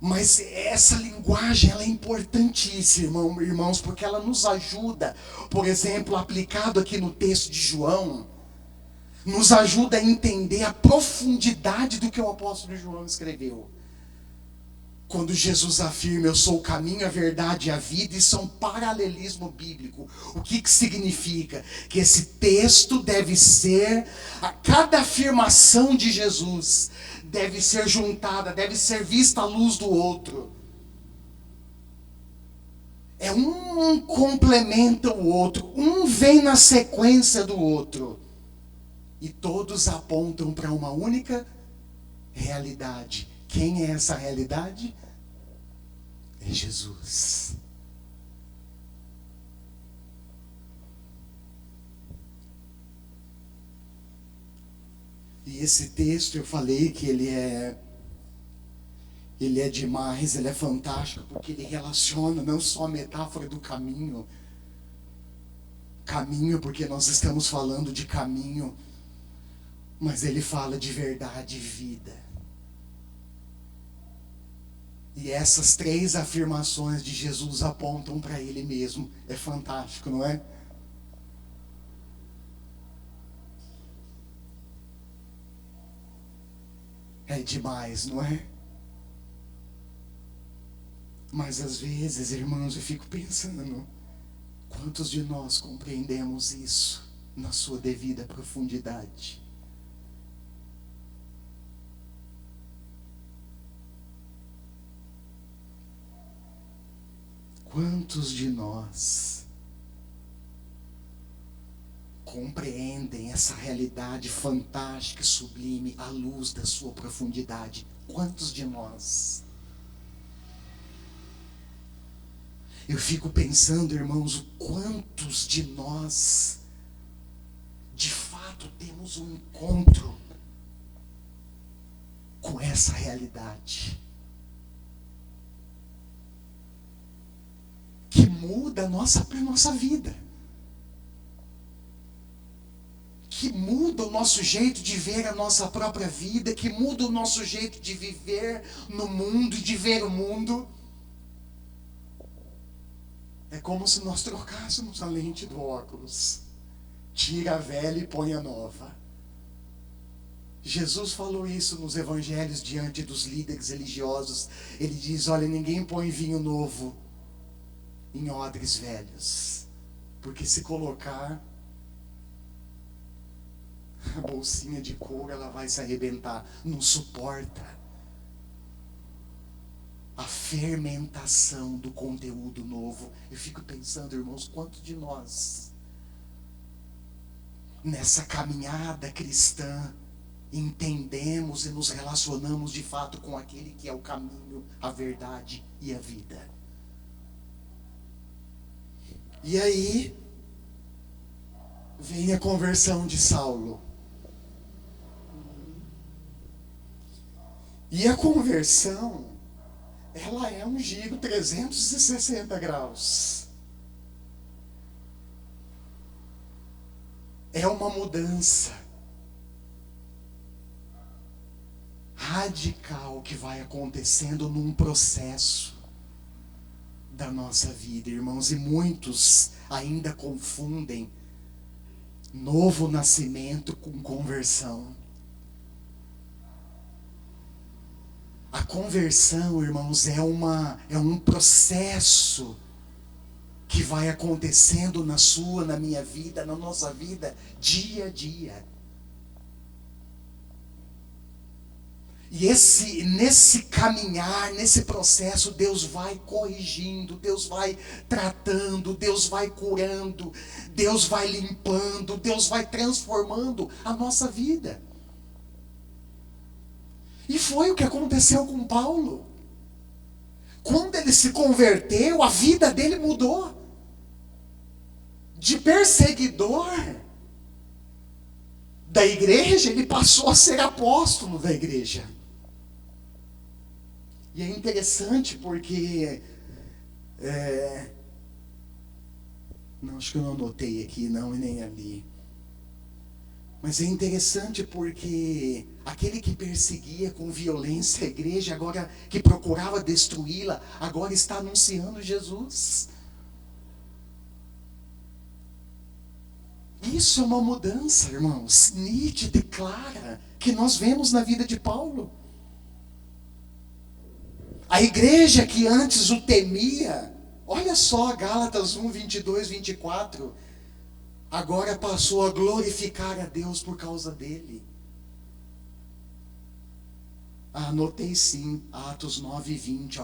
Speaker 1: Mas essa linguagem, ela é importantíssima, irmãos, porque ela nos ajuda, por exemplo, aplicado aqui no texto de João, nos ajuda a entender a profundidade do que o apóstolo João escreveu. Quando Jesus afirma, eu sou o caminho, a verdade e a vida, isso é um paralelismo bíblico. O que significa? Que esse texto deve ser, a cada afirmação de Jesus, deve ser juntada, deve ser vista à luz do outro. É um complementa o outro, um vem na sequência do outro. E todos apontam para uma única realidade. Quem é essa realidade? É Jesus. E esse texto eu falei que ele é demais, ele é fantástico, porque ele relaciona não só a metáfora do caminho, porque nós estamos falando de caminho, mas ele fala de verdade e vida. E essas três afirmações de Jesus apontam para ele mesmo. É fantástico, não é? É demais, não é? Mas às vezes, irmãos, eu fico pensando, quantos de nós compreendemos isso na sua devida profundidade? Quantos de nós compreendem essa realidade fantástica e sublime à luz da sua profundidade? Quantos de nós? Eu fico pensando, irmãos, quantos de nós de fato temos um encontro com essa realidade que muda a nossa vida, que muda o nosso jeito de ver a nossa própria vida, que muda o nosso jeito de viver no mundo e de ver o mundo. É como se nós trocássemos a lente do óculos. Tira a velha e põe a nova. Jesus falou isso nos evangelhos diante dos líderes religiosos. Ele diz, olha, ninguém põe vinho novo em odres velhos, porque se colocar a bolsinha de couro, ela vai se arrebentar. Não suporta a fermentação do conteúdo novo. Eu fico pensando, irmãos, quanto de nós nessa caminhada cristã entendemos e nos relacionamos de fato com aquele que é o caminho, a verdade e a vida. E aí vem a conversão de Saulo. E a conversão, ela é um giro 360 graus. É uma mudança radical que vai acontecendo num processo da nossa vida, irmãos. E muitos ainda confundem novo nascimento com conversão. A conversão, irmãos, é um processo que vai acontecendo na sua, na minha vida, na nossa vida, dia a dia. E nesse caminhar, nesse processo, Deus vai corrigindo, Deus vai tratando, Deus vai curando, Deus vai limpando, Deus vai transformando a nossa vida. E foi o que aconteceu com Paulo. Quando ele se converteu, a vida dele mudou. De perseguidor da igreja, ele passou a ser apóstolo da igreja. E é interessante porque... Não, acho que eu não anotei aqui, não, e nem ali. Mas é interessante porque aquele que perseguia com violência a igreja, agora que procurava destruí-la, agora está anunciando Jesus. Isso é uma mudança, irmãos, nítida e clara, que nós vemos na vida de Paulo. A igreja que antes o temia, olha só Gálatas 1, 22, 24, agora passou a glorificar a Deus por causa dele. Anotei sim, Atos 9, 20.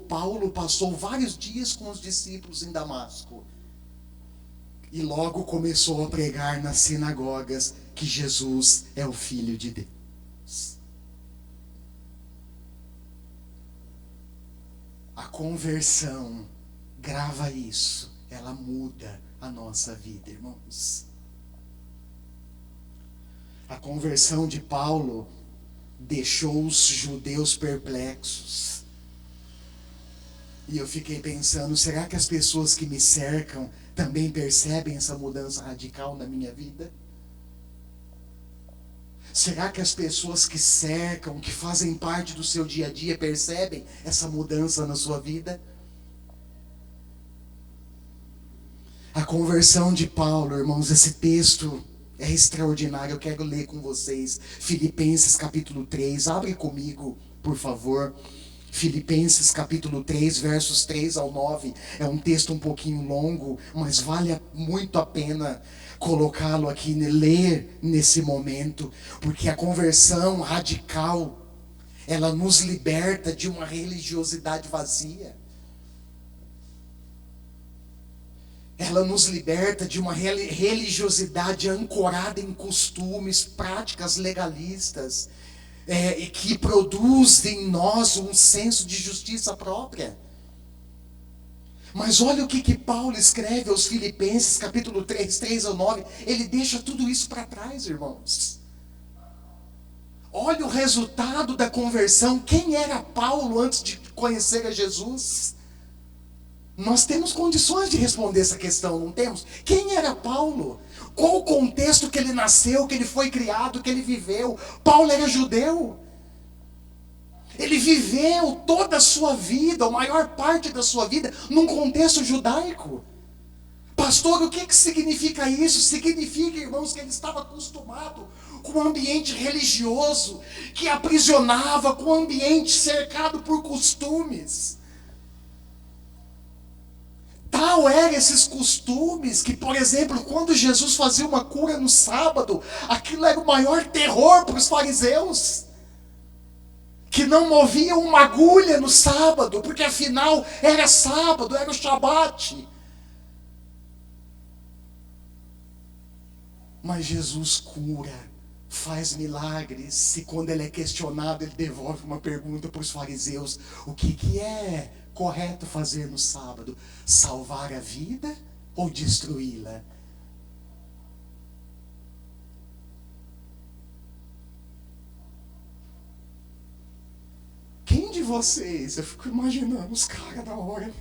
Speaker 1: Paulo passou vários dias com os discípulos em Damasco. E logo começou a pregar nas sinagogas que Jesus é o Filho de Deus. A conversão, grava isso, ela muda a nossa vida, irmãos. A conversão de Paulo deixou os judeus perplexos. E eu fiquei pensando, será que as pessoas que me cercam também percebem essa mudança radical na minha vida? Será que as pessoas que cercam, que fazem parte do seu dia a dia, percebem essa mudança na sua vida? A conversão de Paulo, irmãos, esse texto é extraordinário. Eu quero ler com vocês Filipenses capítulo 3. Abre comigo, por favor. Filipenses capítulo 3, versos 3 ao 9. É um texto um pouquinho longo, mas vale muito a pena colocá-lo aqui, ler nesse momento, porque a conversão radical, ela nos liberta de uma religiosidade vazia. Ela nos liberta de uma religiosidade ancorada em costumes, práticas legalistas, e que produz em nós um senso de justiça própria. Mas olha o que Paulo escreve aos Filipenses, capítulo 3, 3 ao 9. Ele deixa tudo isso para trás, irmãos. Olha o resultado da conversão. Quem era Paulo antes de conhecer a Jesus? Nós temos condições de responder essa questão, não temos? Quem era Paulo? Qual o contexto que ele nasceu, que ele foi criado, que ele viveu? Paulo era judeu. Ele viveu toda a sua vida, a maior parte da sua vida, num contexto judaico. Pastor, o que significa isso? Significa, irmãos, que ele estava acostumado com um ambiente religioso, que aprisionava, com um ambiente cercado por costumes. Tal eram esses costumes que, por exemplo, quando Jesus fazia uma cura no sábado, aquilo era o maior terror para os fariseus, que não moviam uma agulha no sábado, porque afinal era sábado, era o Shabat. Mas Jesus cura, faz milagres, e quando ele é questionado, ele devolve uma pergunta para os fariseus: o que é correto fazer no sábado? Salvar a vida ou destruí-la? Quem de vocês, eu fico imaginando os caras na hora,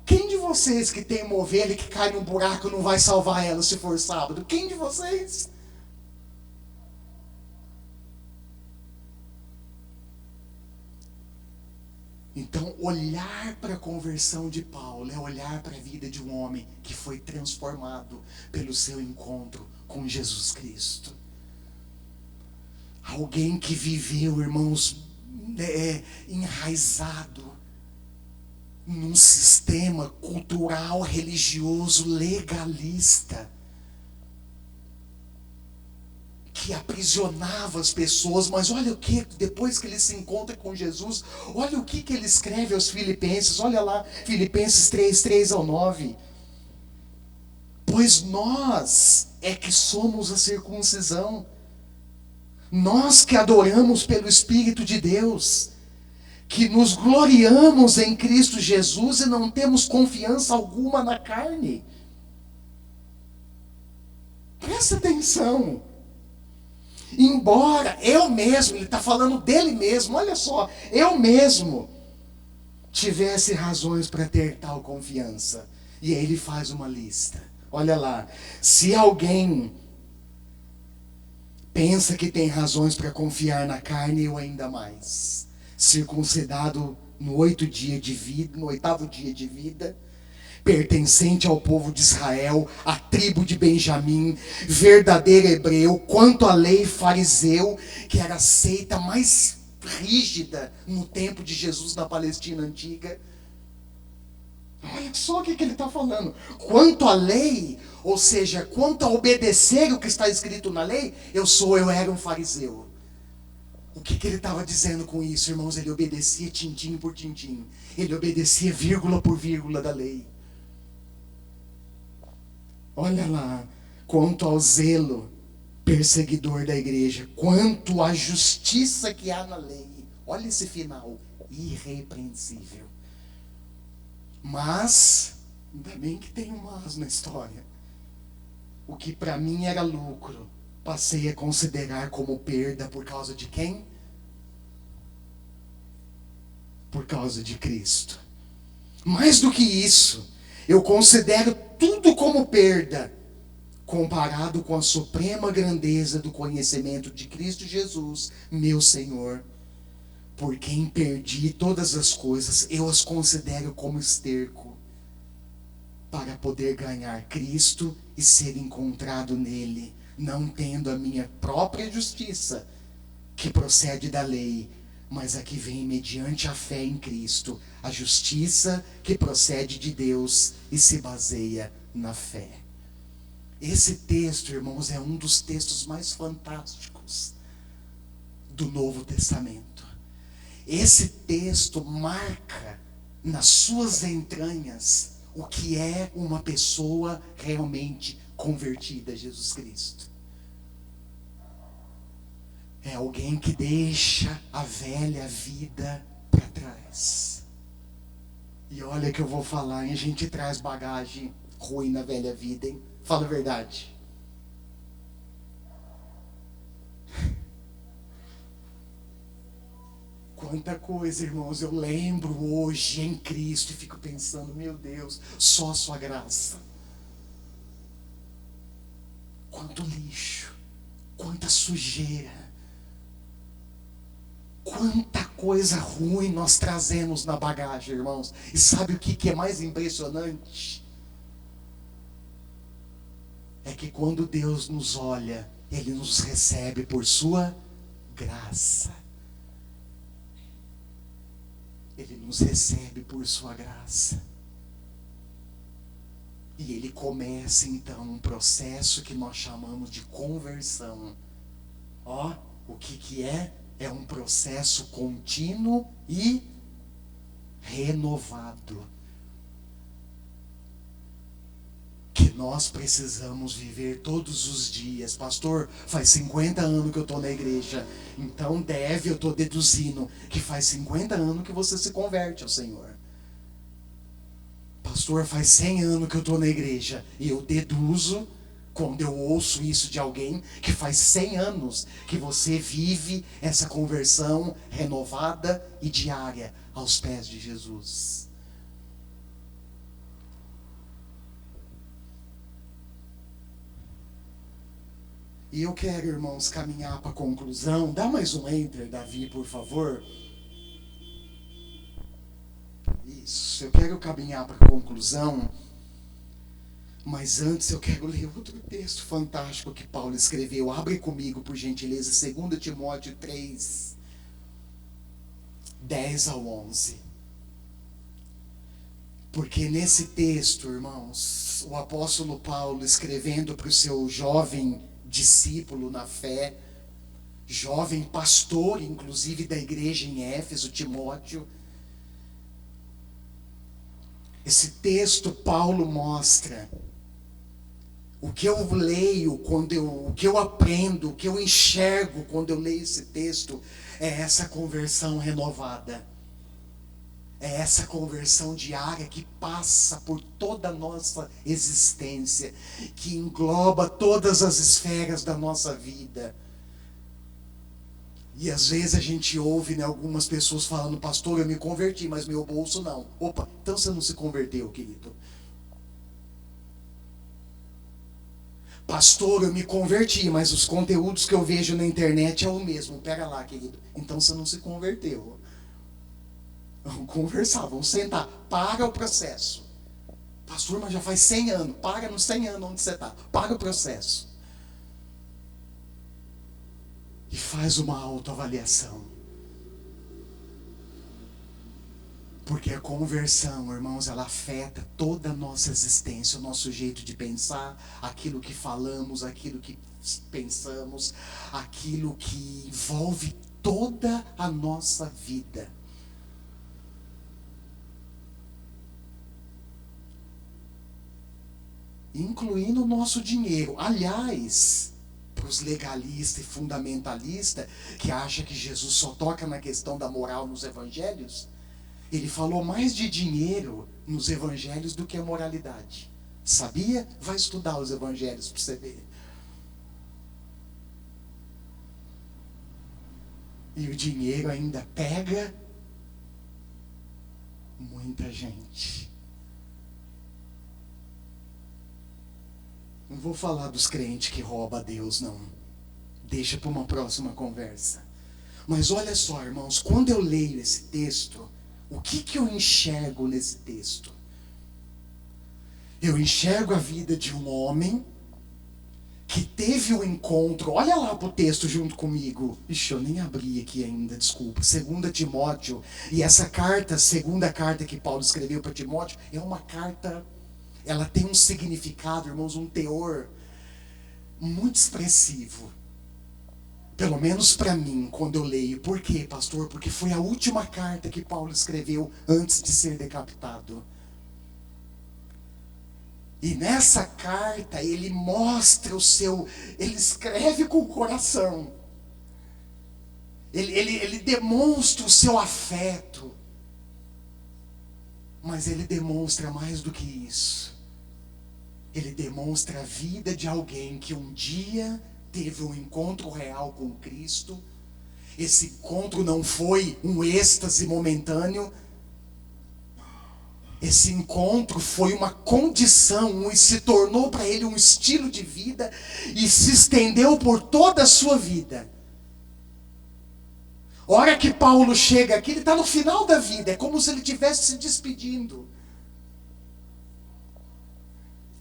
Speaker 1: quem de vocês que tem uma ovelha que cai num buraco não vai salvar ela se for sábado? Quem de vocês? Então, olhar para a conversão de Paulo é olhar para a vida de um homem que foi transformado pelo seu encontro com Jesus Cristo. Alguém que viveu, irmãos, enraizado num sistema cultural, religioso, legalista, que aprisionava as pessoas. Mas olha o que, depois que ele se encontra com Jesus, olha o que ele escreve aos Filipenses. Olha lá, Filipenses 3, 3 ao 9. Pois nós é que somos a circuncisão, nós que adoramos pelo Espírito de Deus, que nos gloriamos em Cristo Jesus e não temos confiança alguma na carne. Presta atenção. Embora eu mesmo, ele está falando dele mesmo, olha só, eu mesmo tivesse razões para ter tal confiança. E aí ele faz uma lista. Olha lá, se alguém pensa que tem razões para confiar na carne, eu ainda mais. Circuncidado no 8º dia de vida, no 8º dia de vida, pertencente ao povo de Israel, à tribo de Benjamim, verdadeiro hebreu, quanto à lei fariseu, que era a seita mais rígida no tempo de Jesus na Palestina antiga. Olha só o que ele está falando. Quanto à lei, ou seja, quanto a obedecer o que está escrito na lei, eu era um fariseu. O que ele estava dizendo com isso, irmãos? Ele obedecia tintim por tintim. Ele obedecia vírgula por vírgula da lei. Olha lá, quanto ao zelo perseguidor da igreja, quanto à justiça que há na lei. Olha esse final, irrepreensível. Mas, ainda bem que tem um mas na história. O que para mim era lucro, passei a considerar como perda por causa de quem? Por causa de Cristo. Mais do que isso, eu considero tudo como perda, comparado com a suprema grandeza do conhecimento de Cristo Jesus, meu Senhor. Por quem perdi todas as coisas, eu as considero como esterco, para poder ganhar Cristo e ser encontrado nele, não tendo a minha própria justiça, que procede da lei, mas a que vem mediante a fé em Cristo, a justiça que procede de Deus e se baseia na fé. Esse texto, irmãos, é um dos textos mais fantásticos do Novo Testamento. Esse texto marca nas suas entranhas o que é uma pessoa realmente convertida a Jesus Cristo. É alguém que deixa a velha vida para trás. E olha que eu vou falar, hein? A gente traz bagagem ruim na velha vida, hein? Fala a verdade. Quanta coisa, irmãos, eu lembro hoje em Cristo e fico pensando, meu Deus, só a sua graça. Quanto lixo, quanta sujeira, quanta coisa ruim nós trazemos na bagagem, irmãos. E sabe o que é mais impressionante? É que quando Deus nos olha, Ele nos recebe por sua graça. Ele nos recebe por sua graça. E Ele começa então um processo que nós chamamos de conversão. O que é? É um processo contínuo e renovado, que nós precisamos viver todos os dias. Pastor, faz 50 anos que eu estou na igreja, então eu estou deduzindo que faz 50 anos que você se converte ao Senhor. Pastor, faz 100 anos que eu estou na igreja, e eu deduzo, quando eu ouço isso de alguém, que faz 100 anos que você vive essa conversão renovada e diária aos pés de Jesus. E eu quero, irmãos, caminhar para a conclusão. Dá mais um enter, Davi, por favor. Isso, eu quero caminhar para a conclusão. Mas antes eu quero ler outro texto fantástico que Paulo escreveu. Abre comigo, por gentileza, 2 Timóteo 3, 10 ao 11. Porque nesse texto, irmãos, o apóstolo Paulo, escrevendo para o seu jovem discípulo na fé, jovem pastor, inclusive da igreja em Éfeso, Timóteo, esse texto Paulo mostra o que eu leio, o que eu aprendo, o que eu enxergo quando eu leio esse texto, é essa conversão renovada. É essa conversão diária que passa por toda a nossa existência, que engloba todas as esferas da nossa vida. E às vezes a gente ouve, né, algumas pessoas falando: pastor, eu me converti, mas meu bolso não. Opa, então você não se converteu, querido. Pastor, eu me converti, mas os conteúdos que eu vejo na internet é o mesmo. Pera lá, querido. Então você não se converteu. Vamos conversar, vamos sentar. Para o processo. Pastor, mas já faz 100 anos. Para nos 100 anos onde você está. Para o processo. E faz uma autoavaliação. Porque a conversão, irmãos, ela afeta toda a nossa existência, o nosso jeito de pensar, aquilo que falamos, aquilo que pensamos, aquilo que envolve toda a nossa vida. Incluindo o nosso dinheiro. Aliás, para os legalistas e fundamentalistas que acham que Jesus só toca na questão da moral nos evangelhos, ele falou mais de dinheiro nos evangelhos do que a moralidade. Sabia? Vai estudar os evangelhos para você ver. E o dinheiro ainda pega muita gente. Não vou falar dos crentes que roubam a Deus, não. Deixa para uma próxima conversa. Mas olha só, irmãos, quando eu leio esse texto, o que eu enxergo nesse texto? Eu enxergo a vida de um homem que teve um encontro. Olha lá para o texto junto comigo. Ixi, eu nem abri aqui ainda, desculpa. 2 Timóteo. E essa carta, segunda carta que Paulo escreveu para Timóteo, é uma carta, ela tem um significado, irmãos, um teor muito expressivo. Pelo menos para mim, quando eu leio. Por quê, pastor? Porque foi a última carta que Paulo escreveu antes de ser decapitado. E nessa carta ele mostra ele escreve com o coração. Ele demonstra o seu afeto. Mas ele demonstra mais do que isso. Ele demonstra a vida de alguém que um dia teve um encontro real com Cristo. Esse encontro não foi um êxtase momentâneo. Esse encontro foi uma condição e se tornou para ele um estilo de vida e se estendeu por toda a sua vida. A hora que Paulo chega aqui, ele está no final da vida, é como se ele estivesse se despedindo.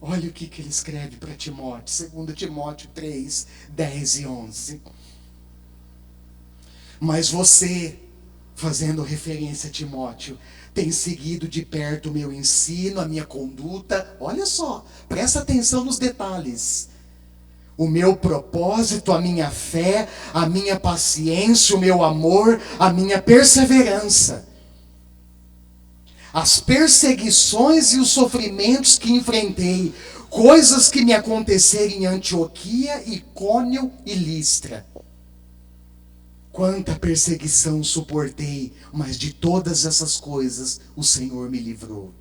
Speaker 1: Olha o que ele escreve para Timóteo, 2 Timóteo 3, 10 e 11. Mas você, fazendo referência a Timóteo, tem seguido de perto o meu ensino, a minha conduta. Olha só, presta atenção nos detalhes. O meu propósito, a minha fé, a minha paciência, o meu amor, a minha perseverança. As perseguições e os sofrimentos que enfrentei, coisas que me aconteceram em Antioquia, Icônio e Listra. Quanta perseguição suportei, mas de todas essas coisas o Senhor me livrou.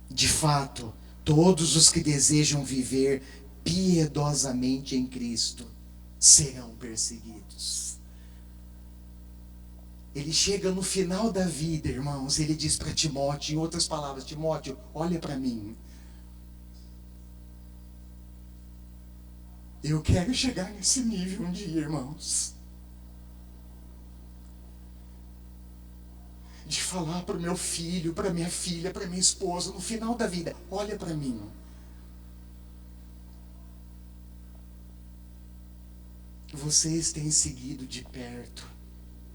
Speaker 1: De fato, todos os que desejam viver piedosamente em Cristo serão perseguidos. Ele chega no final da vida, irmãos, ele diz para Timóteo, em outras palavras: Timóteo, olha para mim. Eu quero chegar nesse nível um dia, irmãos. De falar para o meu filho, para minha filha, para minha esposa, no final da vida: olha para mim. Vocês têm seguido de perto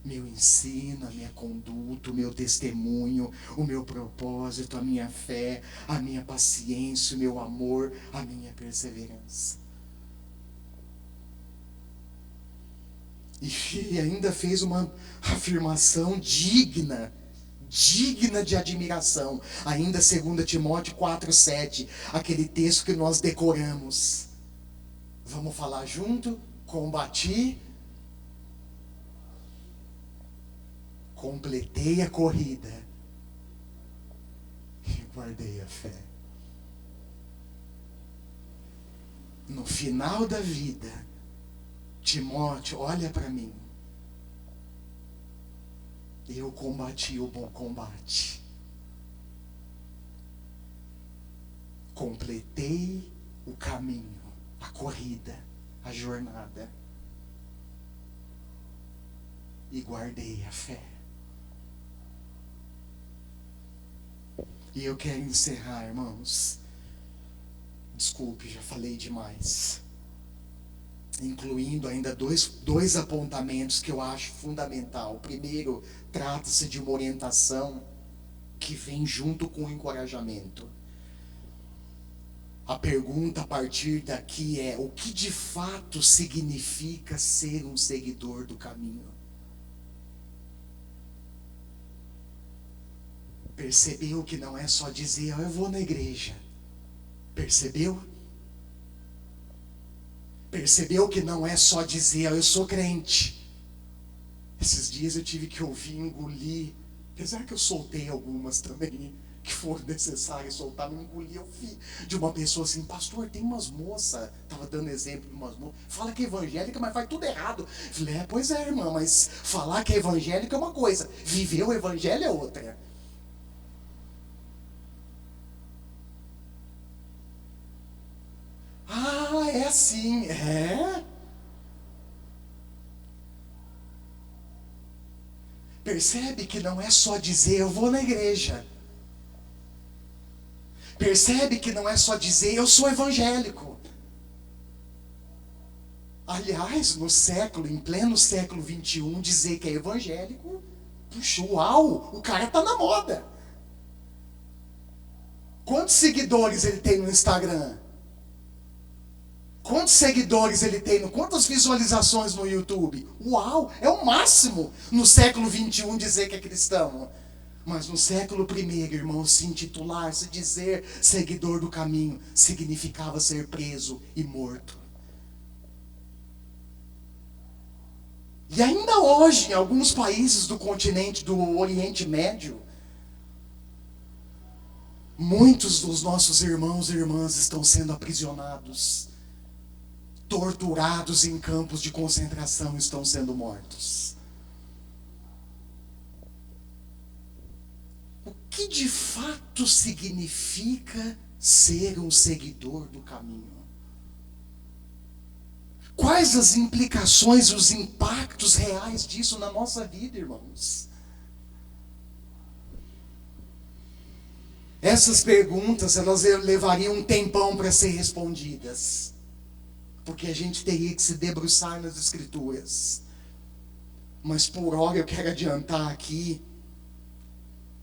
Speaker 1: meu ensino, a minha conduta, o meu testemunho, o meu propósito, a minha fé, a minha paciência, o meu amor, a minha perseverança. E ainda fez uma afirmação digna de admiração. Ainda 2 Timóteo 4:7, aquele texto que nós decoramos. Vamos falar junto? Combati completei a corrida e guardei a fé. No final da vida, Timóteo, olha para mim. Eu combati o bom combate. Completei o caminho, a corrida, a jornada. E guardei a fé. E eu quero encerrar, irmãos. Desculpe, já falei demais. Incluindo ainda dois apontamentos que eu acho fundamental. O primeiro, trata-se de uma orientação que vem junto com o encorajamento. A pergunta a partir daqui é: o que de fato significa ser um seguidor do caminho? Percebeu que não é só dizer, eu vou na igreja. Percebeu? Percebeu que não é só dizer, eu sou crente. Esses dias eu tive que ouvir, engolir, apesar que eu soltei algumas também, que foram necessárias soltar, me engoli. Eu vi de uma pessoa assim, pastor, tem umas moças, estava dando exemplo de umas moças, fala que é evangélica, mas faz tudo errado. Eu falei, pois é, irmã, mas falar que é evangélica é uma coisa, viver o evangelho é outra. Ah, é assim, é? Percebe que não é só dizer, eu vou na igreja. Percebe que não é só dizer, eu sou evangélico. Aliás, em pleno século XXI, dizer que é evangélico, puxa, uau, o cara tá na moda. Quantos seguidores ele tem no Instagram? Quantos seguidores ele tem? Quantas visualizações no YouTube? Uau, é o máximo no século XXI dizer que é cristão. Mas no século I, irmão, se intitular, se dizer seguidor do caminho, significava ser preso e morto. E ainda hoje, em alguns países do continente do Oriente Médio, muitos dos nossos irmãos e irmãs estão sendo aprisionados, torturados em campos de concentração, estão sendo mortos. O que de fato significa ser um seguidor do caminho? Quais as implicações, os impactos reais disso na nossa vida, irmãos? Essas perguntas, elas levariam um tempão para ser respondidas. Porque a gente teria que se debruçar nas Escrituras. Mas por hora eu quero adiantar aqui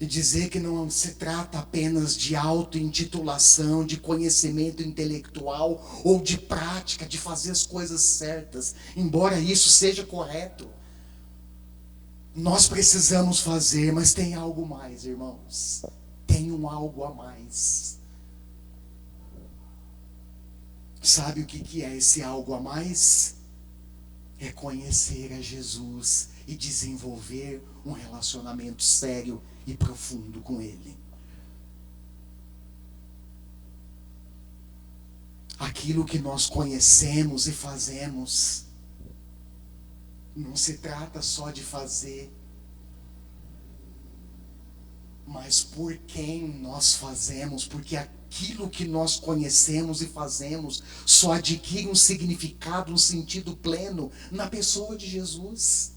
Speaker 1: e dizer que não se trata apenas de auto-intitulação, de conhecimento intelectual ou de prática, de fazer as coisas certas, embora isso seja correto. Nós precisamos fazer, mas tem algo mais, irmãos. Tem um algo a mais. Sabe o que é esse algo a mais? É conhecer a Jesus e desenvolver um relacionamento sério e profundo com Ele. Aquilo que nós conhecemos e fazemos, não se trata só de fazer, mas por quem nós fazemos, porque aquilo que nós conhecemos e fazemos só adquire um significado, um sentido pleno na pessoa de Jesus.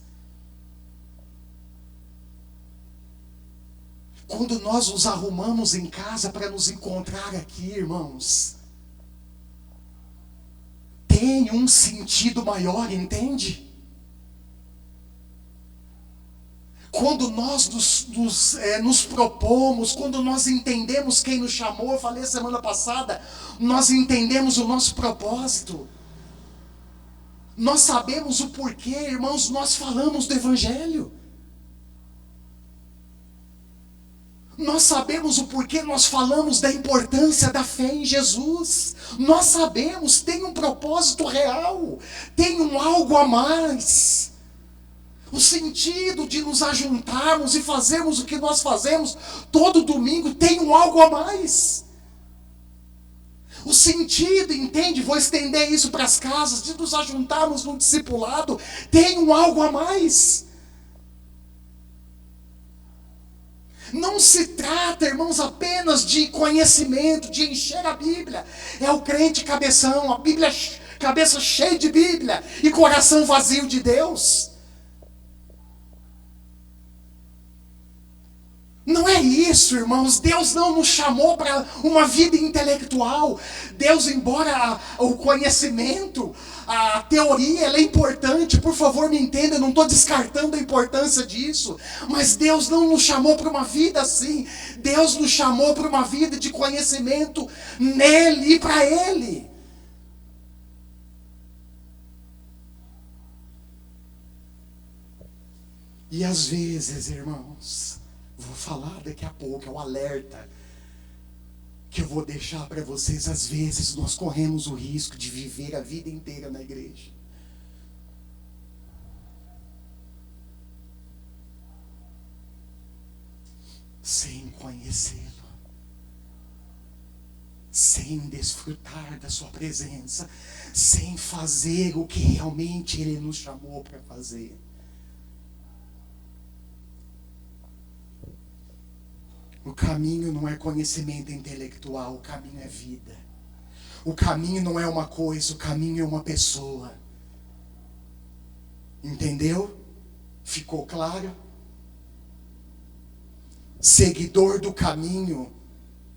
Speaker 1: Quando nós nos arrumamos em casa para nos encontrar aqui, irmãos, tem um sentido maior, entende? Quando nós nos propomos, quando nós entendemos quem nos chamou, eu falei semana passada, nós entendemos o nosso propósito. Nós sabemos o porquê, irmãos, nós falamos do Evangelho. Nós sabemos o porquê nós falamos da importância da fé em Jesus. Nós sabemos, tem um propósito real, tem um algo a mais. O sentido de nos ajuntarmos e fazermos o que nós fazemos todo domingo tem um algo a mais. O sentido, entende? Vou estender isso para as casas, de nos ajuntarmos no discipulado, tem um algo a mais. Não se trata, irmãos, apenas de conhecimento, de encher a Bíblia. É o crente cabeção, a Bíblia, cabeça cheia de Bíblia e coração vazio de Deus. Não é isso, irmãos. Deus não nos chamou para uma vida intelectual. Deus, embora o conhecimento, a teoria, ela é importante. Por favor, me entenda, eu não estou descartando a importância disso. Mas Deus não nos chamou para uma vida assim. Deus nos chamou para uma vida de conhecimento nele e para Ele. E às vezes, irmãos, vou falar daqui a pouco, é um alerta que eu vou deixar para vocês. Às vezes nós corremos o risco de viver a vida inteira na igreja sem conhecê-lo, sem desfrutar da sua presença, sem fazer o que realmente Ele nos chamou para fazer. O caminho não é conhecimento intelectual, o caminho é vida. O caminho não é uma coisa, o caminho é uma pessoa. Entendeu? Ficou claro? Seguidor do caminho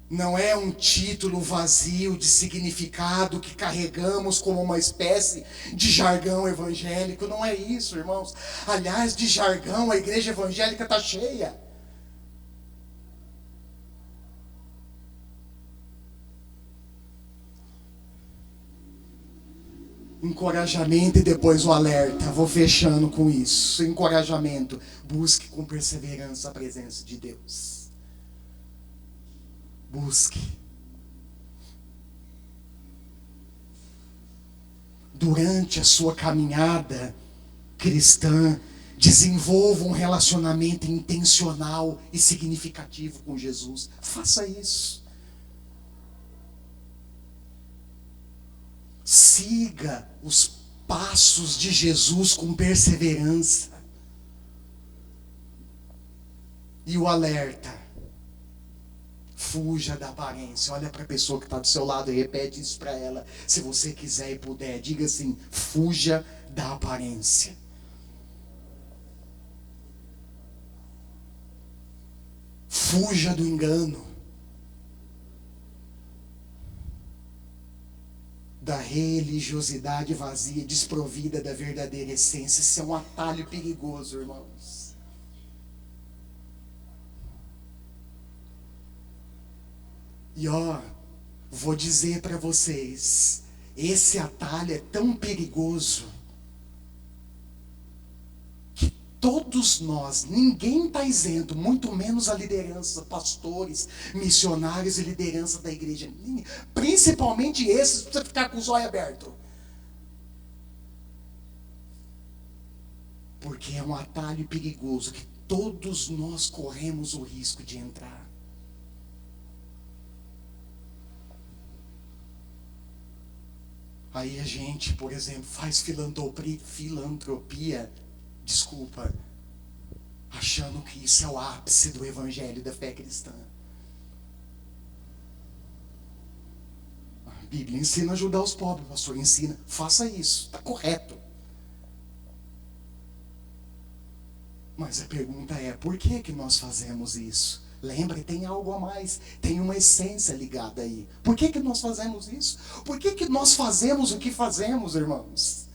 Speaker 1: não é um título vazio de significado que carregamos como uma espécie de jargão evangélico. Não é isso, irmãos. Aliás, de jargão a igreja evangélica está cheia. Encorajamento e depois o alerta. Vou fechando com isso. Encorajamento. Busque com perseverança a presença de Deus. Busque. Durante a sua caminhada cristã, desenvolva um relacionamento intencional e significativo com Jesus. Faça isso. Siga os passos de Jesus com perseverança. E o alerta: fuja da aparência. Olha para a pessoa que está do seu lado e repete isso para ela. Se você quiser e puder, diga assim: fuja da aparência. Fuja do engano. Da religiosidade vazia, desprovida da verdadeira essência. Isso é um atalho perigoso, irmãos. E vou dizer para vocês, esse atalho é tão perigoso que todos nós, ninguém está isento, muito menos a liderança, pastores, missionários e liderança da igreja. Principalmente esses, precisa ficar com os olhos abertos. Porque é um atalho perigoso que todos nós corremos o risco de entrar. Aí a gente, por exemplo, faz filantropia, achando que isso é o ápice do evangelho da fé cristã. A Bíblia ensina a ajudar os pobres, o pastor ensina, faça isso, está correto. Mas a pergunta é, por que nós fazemos isso? Lembre, tem algo a mais, tem uma essência ligada aí. Por que nós fazemos isso? Por que nós fazemos o que fazemos, irmãos?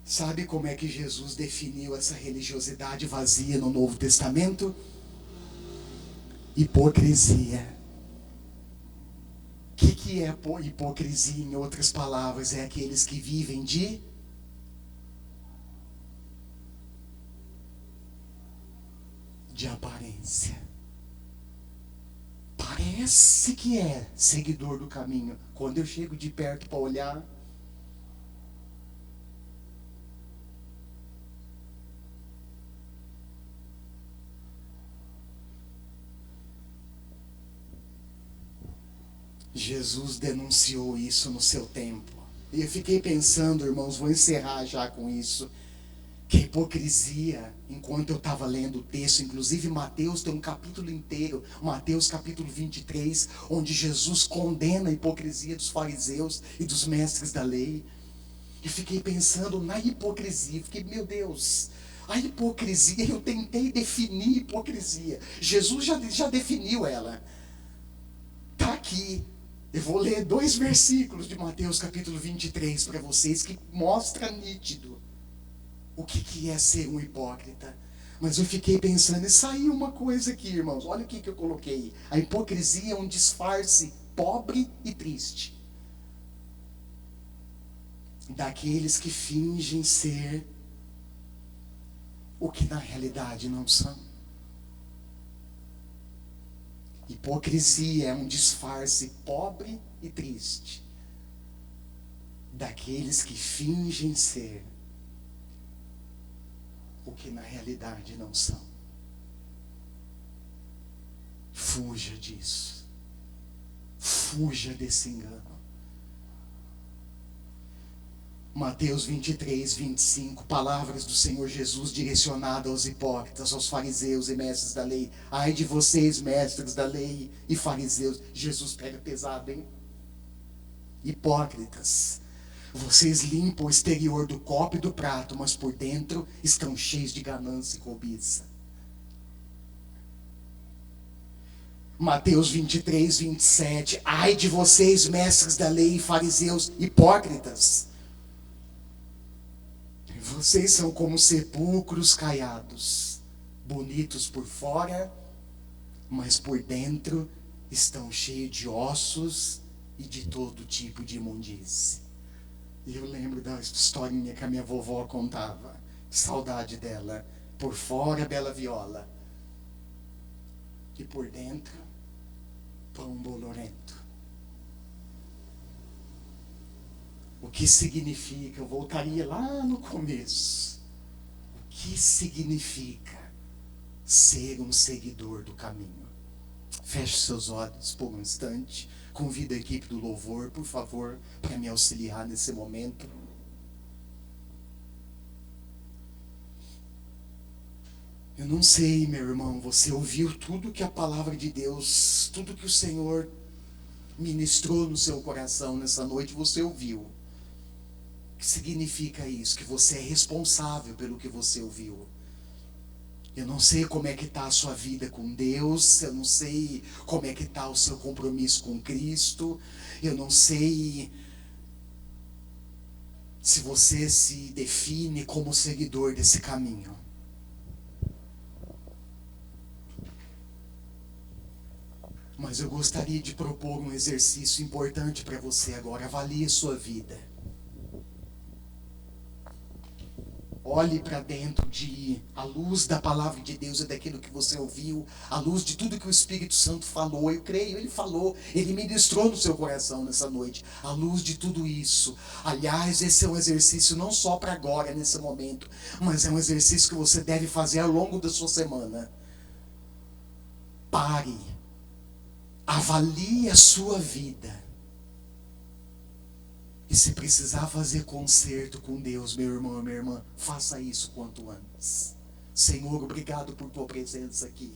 Speaker 1: Sabe como é que Jesus definiu essa religiosidade vazia no Novo Testamento? Hipocrisia. O que é hipocrisia, em outras palavras? É aqueles que vivem de aparência. Esse que é seguidor do caminho. Quando eu chego de perto para olhar, Jesus denunciou isso no seu tempo. E eu fiquei pensando, irmãos, vou encerrar já com isso, que a hipocrisia, enquanto eu estava lendo o texto, inclusive Mateus tem um capítulo inteiro, Mateus capítulo 23, onde Jesus condena a hipocrisia dos fariseus e dos mestres da lei. E fiquei pensando na hipocrisia, fiquei, meu Deus, a hipocrisia, eu tentei definir hipocrisia, Jesus já definiu ela, está aqui. Eu vou ler 2 versículos de Mateus capítulo 23 para vocês, que mostra nítido o que é ser um hipócrita. Mas eu fiquei pensando, e saiu uma coisa aqui, irmãos, olha o que eu coloquei. A hipocrisia é um disfarce pobre e triste daqueles que fingem ser o que na realidade não são. Hipocrisia é um disfarce pobre e triste daqueles que fingem ser o que na realidade não são. Fuja disso. Fuja desse engano. Mateus 23, 25, palavras do Senhor Jesus direcionadas aos hipócritas, aos fariseus e mestres da lei. Ai de vocês, mestres da lei e fariseus. Jesus pega pesado, hein? Hipócritas, vocês limpam o exterior do copo e do prato, mas por dentro estão cheios de ganância e cobiça. Mateus 23, 27, ai de vocês, mestres da lei e fariseus, hipócritas, vocês são como sepulcros caiados, bonitos por fora, mas por dentro estão cheios de ossos e de todo tipo de imundície. E eu lembro da historinha que a minha vovó contava, saudade dela. Por fora, bela viola, e por dentro, pão bolorento. O que significa, eu voltaria lá no começo, o que significa ser um seguidor do caminho? Feche seus olhos por um instante, convido a equipe do louvor, por favor, para me auxiliar nesse momento. Eu não sei, meu irmão, você ouviu tudo que a palavra de Deus, tudo que o Senhor ministrou no seu coração nessa noite, você ouviu. O que significa isso? Que você é responsável pelo que você ouviu. Eu não sei como é que está a sua vida com Deus, eu não sei como é que está o seu compromisso com Cristo, eu não sei se você se define como seguidor desse caminho. Mas eu gostaria de propor um exercício importante para você agora. Avalie a sua vida. Olhe para dentro à luz da palavra de Deus e daquilo que você ouviu, à luz de tudo que o Espírito Santo falou. Eu creio, ele falou, ele ministrou no seu coração nessa noite. À luz de tudo isso. Aliás, esse é um exercício não só para agora, nesse momento, mas é um exercício que você deve fazer ao longo da sua semana. Pare. Avalie a sua vida. E se precisar fazer conserto com Deus, meu irmão, minha irmã, faça isso quanto antes. Senhor, obrigado por tua presença aqui.